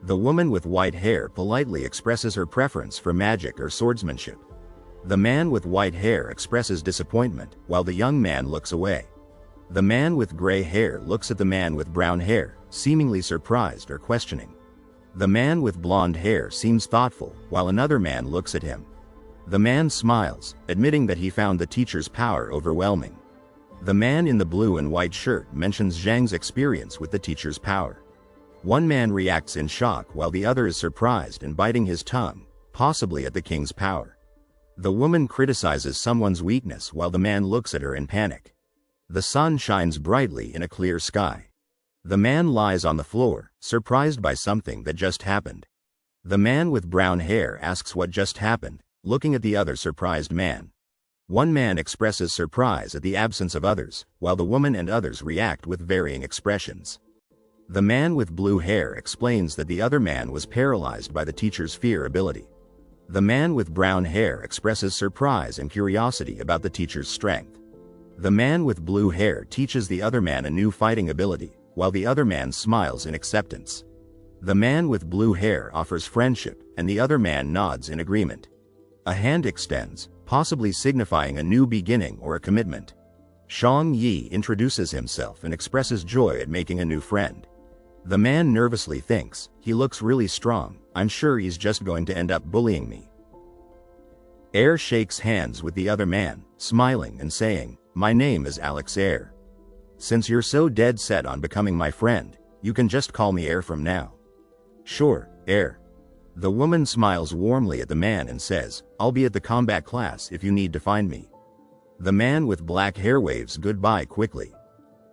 The woman with white hair politely expresses her preference for magic or swordsmanship. The man with white hair expresses disappointment, while the young man looks away. The man with gray hair looks at the man with brown hair, seemingly surprised or questioning. The man with blonde hair seems thoughtful, while another man looks at him. The man smiles, admitting that he found the teacher's power overwhelming. The man in the blue and white shirt mentions Zhang's experience with the teacher's power. One man reacts in shock while the other is surprised and biting his tongue, possibly at the king's power. The woman criticizes someone's weakness while the man looks at her in panic. The sun shines brightly in a clear sky. The man lies on the floor, surprised by something that just happened. The man with brown hair asks what just happened, looking at the other surprised man. One man expresses surprise at the absence of others, while the woman and others react with varying expressions. The man with blue hair explains that the other man was paralyzed by the teacher's fear ability. The man with brown hair expresses surprise and curiosity about the teacher's strength. The man with blue hair teaches the other man a new fighting ability, while the other man smiles in acceptance. The man with blue hair offers friendship, and the other man nods in agreement. A hand extends, possibly signifying a new beginning or a commitment. Shang Yi introduces himself and expresses joy at making a new friend. The man nervously thinks, he looks really strong, I'm sure he's just going to end up bullying me. Air shakes hands with the other man, smiling and saying, my name is Alex Air. Since you're so dead set on becoming my friend, you can just call me Air from now. Sure, Air. The woman smiles warmly at the man and says, I'll be at the combat class if you need to find me. The man with black hair waves goodbye quickly.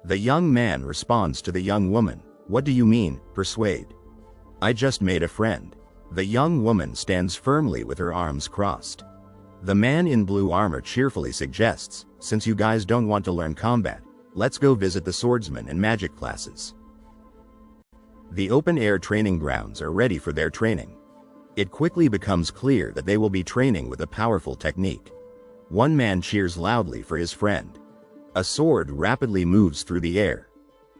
The young man responds to the young woman, what do you mean, persuade? I just made a friend. The young woman stands firmly with her arms crossed. The man in blue armor cheerfully suggests, since you guys don't want to learn combat, let's go visit the swordsman and magic classes. The open-air training grounds are ready for their training. It quickly becomes clear that they will be training with a powerful technique. One man cheers loudly for his friend. A sword rapidly moves through the air.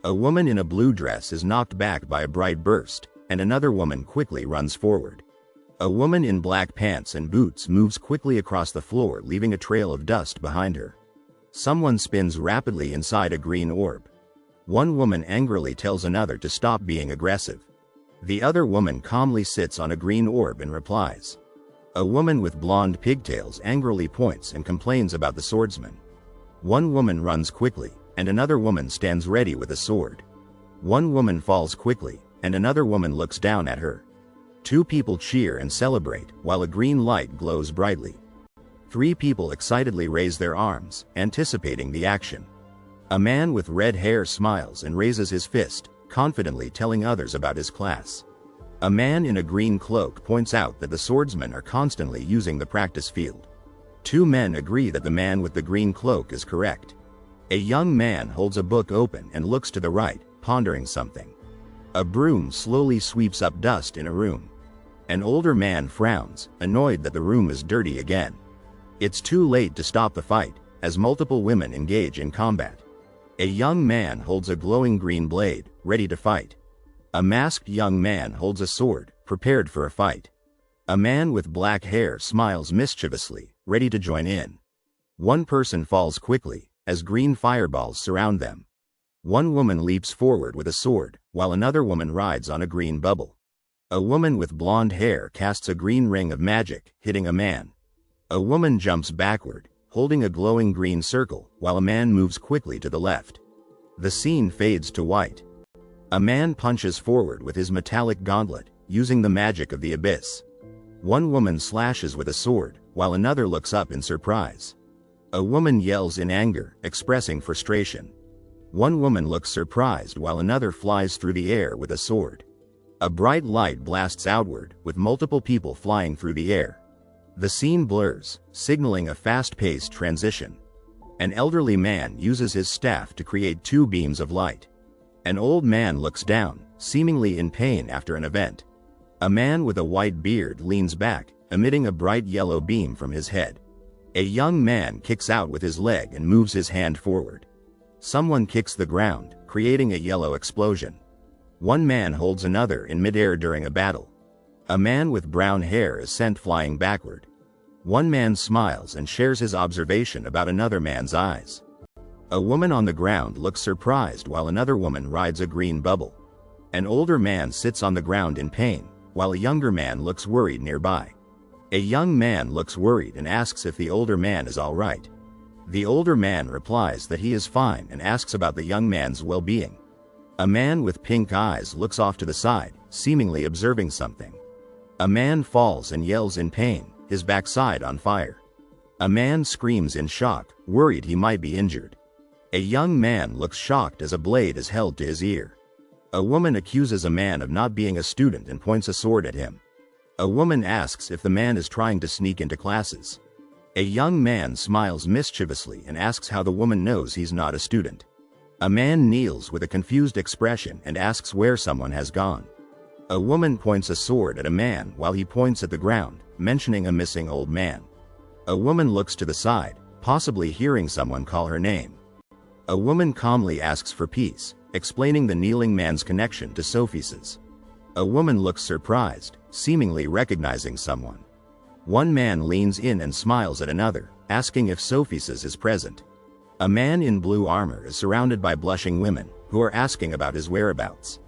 A woman in a blue dress is knocked back by a bright burst, and another woman quickly runs forward. A woman in black pants and boots moves quickly across the floor, leaving a trail of dust behind her. Someone spins rapidly inside a green orb. One woman angrily tells another to stop being aggressive. The other woman calmly sits on a green orb and replies. A woman with blonde pigtails angrily points and complains about the swordsman. One woman runs quickly, and another woman stands ready with a sword. One woman falls quickly, and another woman looks down at her. Two people cheer and celebrate, while a green light glows brightly. Three people excitedly raise their arms, anticipating the action. A man with red hair smiles and raises his fist, confidently telling others about his class. A man in a green cloak points out that the swordsmen are constantly using the practice field. Two men agree that the man with the green cloak is correct. A young man holds a book open and looks to the right, pondering something. A broom slowly sweeps up dust in a room. An older man frowns, annoyed that the room is dirty again. It's too late to stop the fight, as multiple women engage in combat. A young man holds a glowing green blade, ready to fight. A masked young man holds a sword, prepared for a fight. A man with black hair smiles mischievously, ready to join in. One person falls quickly, as green fireballs surround them. One woman leaps forward with a sword, while another woman rides on a green bubble. A woman with blonde hair casts a green ring of magic, hitting a man. A woman jumps backward, holding a glowing green circle, while a man moves quickly to the left. The scene fades to white. A man punches forward with his metallic gauntlet, using the magic of the abyss. One woman slashes with a sword, while another looks up in surprise. A woman yells in anger, expressing frustration. One woman looks surprised while another flies through the air with a sword. A bright light blasts outward, with multiple people flying through the air. The scene blurs, signaling a fast-paced transition. An elderly man uses his staff to create two beams of light. An old man looks down, seemingly in pain after an event. A man with a white beard leans back, emitting a bright yellow beam from his head. A young man kicks out with his leg and moves his hand forward. Someone kicks the ground, creating a yellow explosion. One man holds another in midair during a battle. A man with brown hair is sent flying backward. One man smiles and shares his observation about another man's eyes. A woman on the ground looks surprised while another woman rides a green bubble. An older man sits on the ground in pain, while a younger man looks worried nearby. A young man looks worried and asks if the older man is all right. The older man replies that he is fine and asks about the young man's well-being. A man with pink eyes looks off to the side, seemingly observing something. A man falls and yells in pain, his backside on fire. A man screams in shock, worried he might be injured. A young man looks shocked as a blade is held to his ear. A woman accuses a man of not being a student and points a sword at him. A woman asks if the man is trying to sneak into classes. A young man smiles mischievously and asks how the woman knows he's not a student. A man kneels with a confused expression and asks where someone has gone. A woman points a sword at a man while he points at the ground, mentioning a missing old man. A woman looks to the side, possibly hearing someone call her name. A woman calmly asks for peace, explaining the kneeling man's connection to Sophie's. A woman looks surprised, seemingly recognizing someone. One man leans in and smiles at another, asking if Sophie's is present. A man in blue armor is surrounded by blushing women, who are asking about his whereabouts.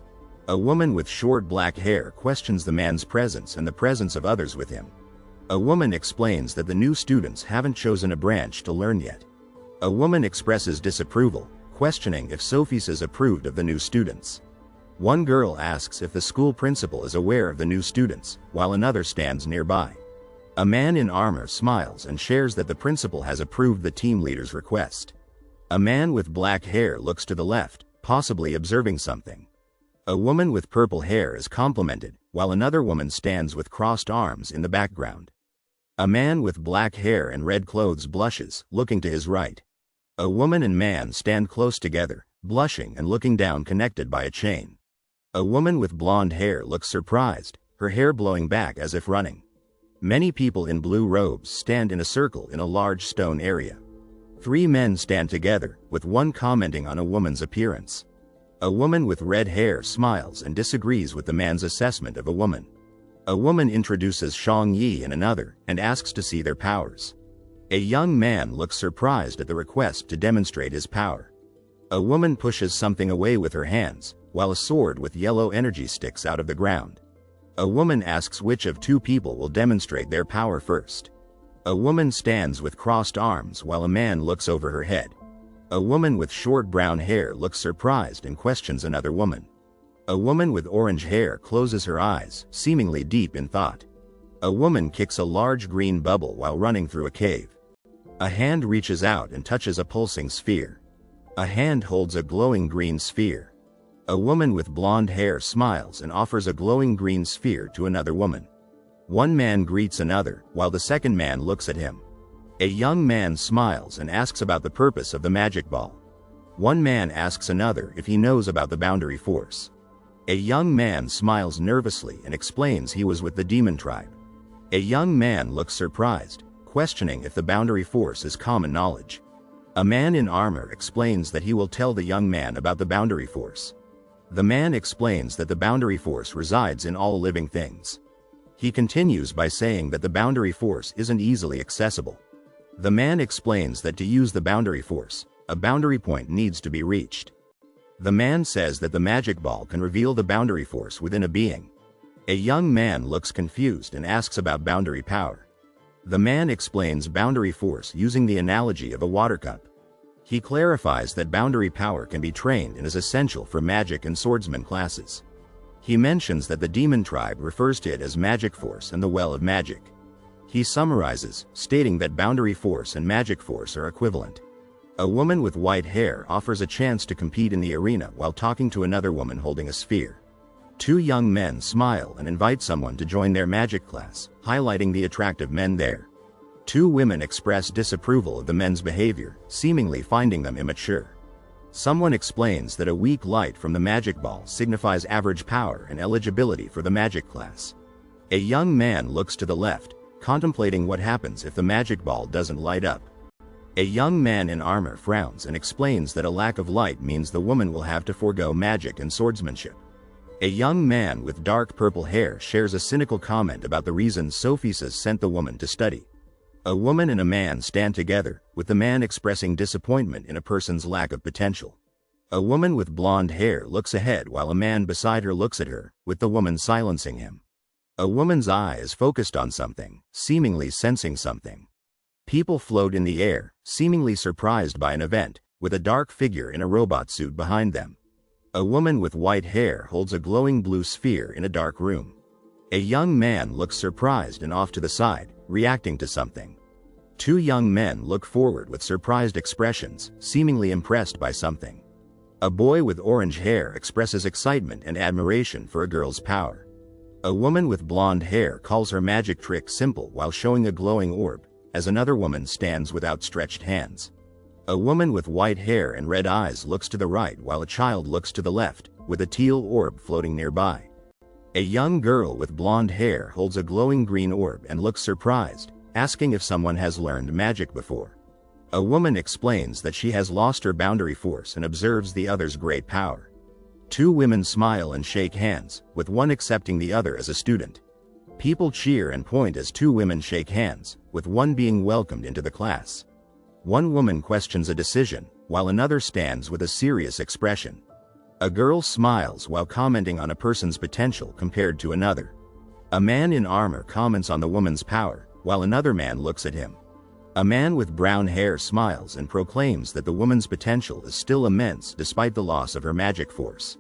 A woman with short black hair questions the man's presence and the presence of others with him. A woman explains that the new students haven't chosen a branch to learn yet. A woman expresses disapproval, questioning if Sophie's is approved of the new students. One girl asks if the school principal is aware of the new students, while another stands nearby. A man in armor smiles and shares that the principal has approved the team leader's request. A man with black hair looks to the left, possibly observing something. A woman with purple hair is complimented, while another woman stands with crossed arms in the background. A man with black hair and red clothes blushes, looking to his right. A woman and man stand close together, blushing and looking down, connected by a chain. A woman with blonde hair looks surprised, her hair blowing back as if running. Many people in blue robes stand in a circle in a large stone area. 3 men stand together, with one commenting on a woman's appearance. A woman with red hair smiles and disagrees with the man's assessment of a woman. A woman introduces Shang Yi and another and asks to see their powers. A young man looks surprised at the request to demonstrate his power. A woman pushes something away with her hands, while a sword with yellow energy sticks out of the ground. A woman asks which of two people will demonstrate their power first. A woman stands with crossed arms while a man looks over her head. A woman with short brown hair looks surprised and questions another woman. A woman with orange hair closes her eyes, seemingly deep in thought. A woman kicks a large green bubble while running through a cave. A hand reaches out and touches a pulsing sphere. A hand holds a glowing green sphere. A woman with blonde hair smiles and offers a glowing green sphere to another woman. One man greets another, while the second man looks at him. A young man smiles and asks about the purpose of the magic ball. One man asks another if he knows about the boundary force. A young man smiles nervously and explains he was with the demon tribe. A young man looks surprised, questioning if the boundary force is common knowledge. A man in armor explains that he will tell the young man about the boundary force. The man explains that the boundary force resides in all living things. He continues by saying that the boundary force isn't easily accessible. The man explains that to use the boundary force, a boundary point needs to be reached. The man says that the magic ball can reveal the boundary force within a being. A young man looks confused and asks about boundary power. The man explains boundary force using the analogy of a water cup. He clarifies that boundary power can be trained and is essential for magic and swordsman classes. He mentions that the demon tribe refers to it as magic force and the well of magic. He summarizes, stating that boundary force and magic force are equivalent. A woman with white hair offers a chance to compete in the arena while talking to another woman holding a sphere. Two young men smile and invite someone to join their magic class, highlighting the attractive men there. Two women express disapproval of the men's behavior, seemingly finding them immature. Someone explains that a weak light from the magic ball signifies average power and eligibility for the magic class. A young man looks to the left, contemplating what happens if the magic ball doesn't light up. A young man in armor frowns and explains that a lack of light means the woman will have to forego magic and swordsmanship. A young man with dark purple hair shares a cynical comment about the reason Sophie's sent the woman to study. A woman and a man stand together, with the man expressing disappointment in a person's lack of potential. A woman with blonde hair looks ahead while a man beside her looks at her, with the woman silencing him. A woman's eye is focused on something, seemingly sensing something. People float in the air, seemingly surprised by an event, with a dark figure in a robot suit behind them. A woman with white hair holds a glowing blue sphere in a dark room. A young man looks surprised and off to the side, reacting to something. Two young men look forward with surprised expressions, seemingly impressed by something. A boy with orange hair expresses excitement and admiration for a girl's power. A woman with blonde hair calls her magic trick simple while showing a glowing orb, as another woman stands with outstretched hands. A woman with white hair and red eyes looks to the right while a child looks to the left, with a teal orb floating nearby. A young girl with blonde hair holds a glowing green orb and looks surprised, asking if someone has learned magic before. A woman explains that she has lost her boundary force and observes the other's great power. Two women smile and shake hands, with one accepting the other as a student. People cheer and point as two women shake hands, with one being welcomed into the class. One woman questions a decision, while another stands with a serious expression. A girl smiles while commenting on a person's potential compared to another. A man in armor comments on the woman's power, while another man looks at him. A man with brown hair smiles and proclaims that the woman's potential is still immense despite the loss of her magic force.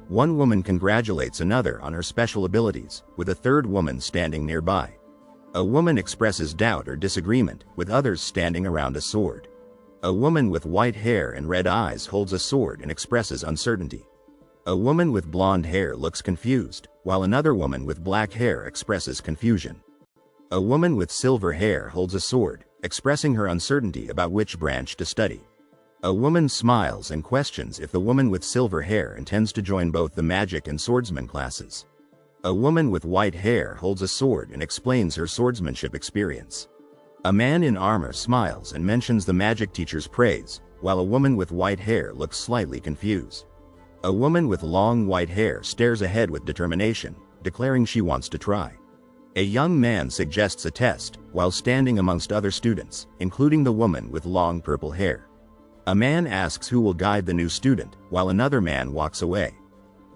One woman congratulates another on her special abilities, with a third woman standing nearby. A woman expresses doubt or disagreement, with others standing around a sword. A woman with white hair and red eyes holds a sword and expresses uncertainty. A woman with blonde hair looks confused, while another woman with black hair expresses confusion. A woman with silver hair holds a sword, expressing her uncertainty about which branch to study. A woman smiles and questions if the woman with silver hair intends to join both the magic and swordsman classes. A woman with white hair holds a sword and explains her swordsmanship experience. A man in armor smiles and mentions the magic teacher's praise, while a woman with white hair looks slightly confused. A woman with long white hair stares ahead with determination, declaring she wants to try. A young man suggests a test while standing amongst other students, including the woman with long purple hair. A man asks who will guide the new student, while another man walks away.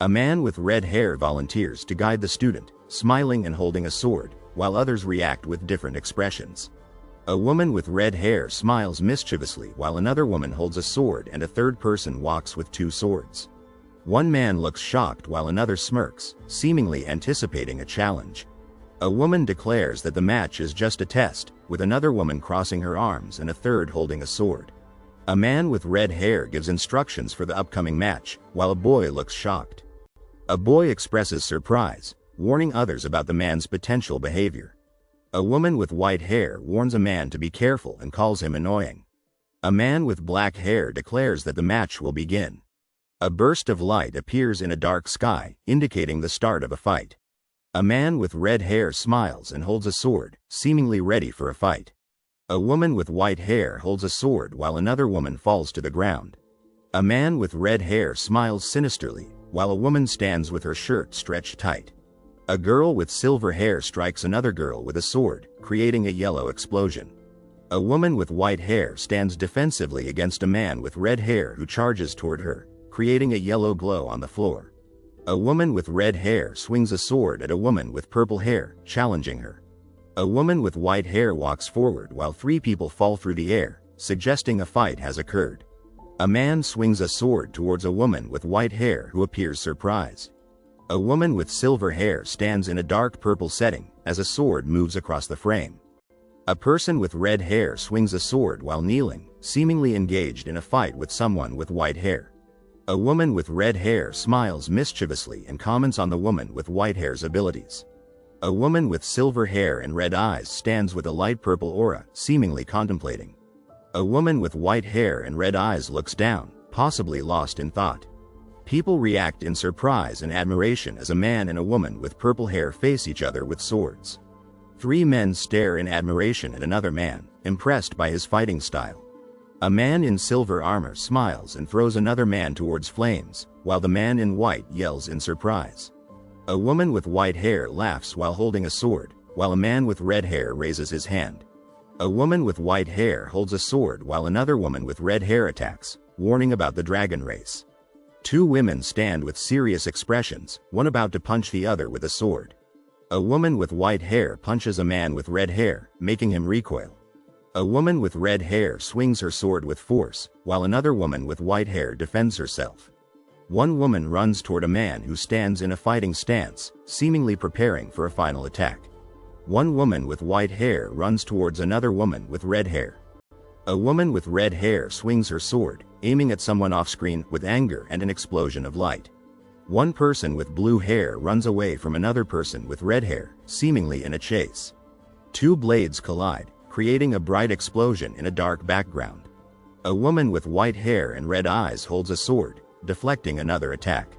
A man with red hair volunteers to guide the student, smiling and holding a sword, while others react with different expressions. A woman with red hair smiles mischievously while another woman holds a sword and a third person walks with two swords. One man looks shocked while another smirks, seemingly anticipating a challenge. A woman declares that the match is just a test, with another woman crossing her arms and a third holding a sword. A man with red hair gives instructions for the upcoming match, while a boy looks shocked. A boy expresses surprise, warning others about the man's potential behavior. A woman with white hair warns a man to be careful and calls him annoying. A man with black hair declares that the match will begin. A burst of light appears in a dark sky, indicating the start of a fight. A man with red hair smiles and holds a sword, seemingly ready for a fight. A woman with white hair holds a sword while another woman falls to the ground. A man with red hair smiles sinisterly, while a woman stands with her shirt stretched tight. A girl with silver hair strikes another girl with a sword, creating a yellow explosion. A woman with white hair stands defensively against a man with red hair who charges toward her, creating a yellow glow on the floor. A woman with red hair swings a sword at a woman with purple hair, challenging her. A woman with white hair walks forward while three people fall through the air, suggesting a fight has occurred. A man swings a sword towards a woman with white hair who appears surprised. A woman with silver hair stands in a dark purple setting as a sword moves across the frame. A person with red hair swings a sword while kneeling, seemingly engaged in a fight with someone with white hair. A woman with red hair smiles mischievously and comments on the woman with white hair's abilities. A woman with silver hair and red eyes stands with a light purple aura, seemingly contemplating. A woman with white hair and red eyes looks down, possibly lost in thought. People react in surprise and admiration as a man and a woman with purple hair face each other with swords. Three men stare in admiration at another man, impressed by his fighting style. A man in silver armor smiles and throws another man towards flames, while the man in white yells in surprise. A woman with white hair laughs while holding a sword, while a man with red hair raises his hand. A woman with white hair holds a sword while another woman with red hair attacks, warning about the dragon race. Two women stand with serious expressions, one about to punch the other with a sword. A woman with white hair punches a man with red hair, making him recoil. A woman with red hair swings her sword with force, while another woman with white hair defends herself. One woman runs toward a man who stands in a fighting stance, seemingly preparing for a final attack. One woman with white hair runs towards another woman with red hair. A woman with red hair swings her sword, aiming at someone off-screen with anger and an explosion of light. One person with blue hair runs away from another person with red hair, seemingly in a chase. Two blades collide, creating a bright explosion in a dark background. A woman with white hair and red eyes holds a sword, deflecting another attack.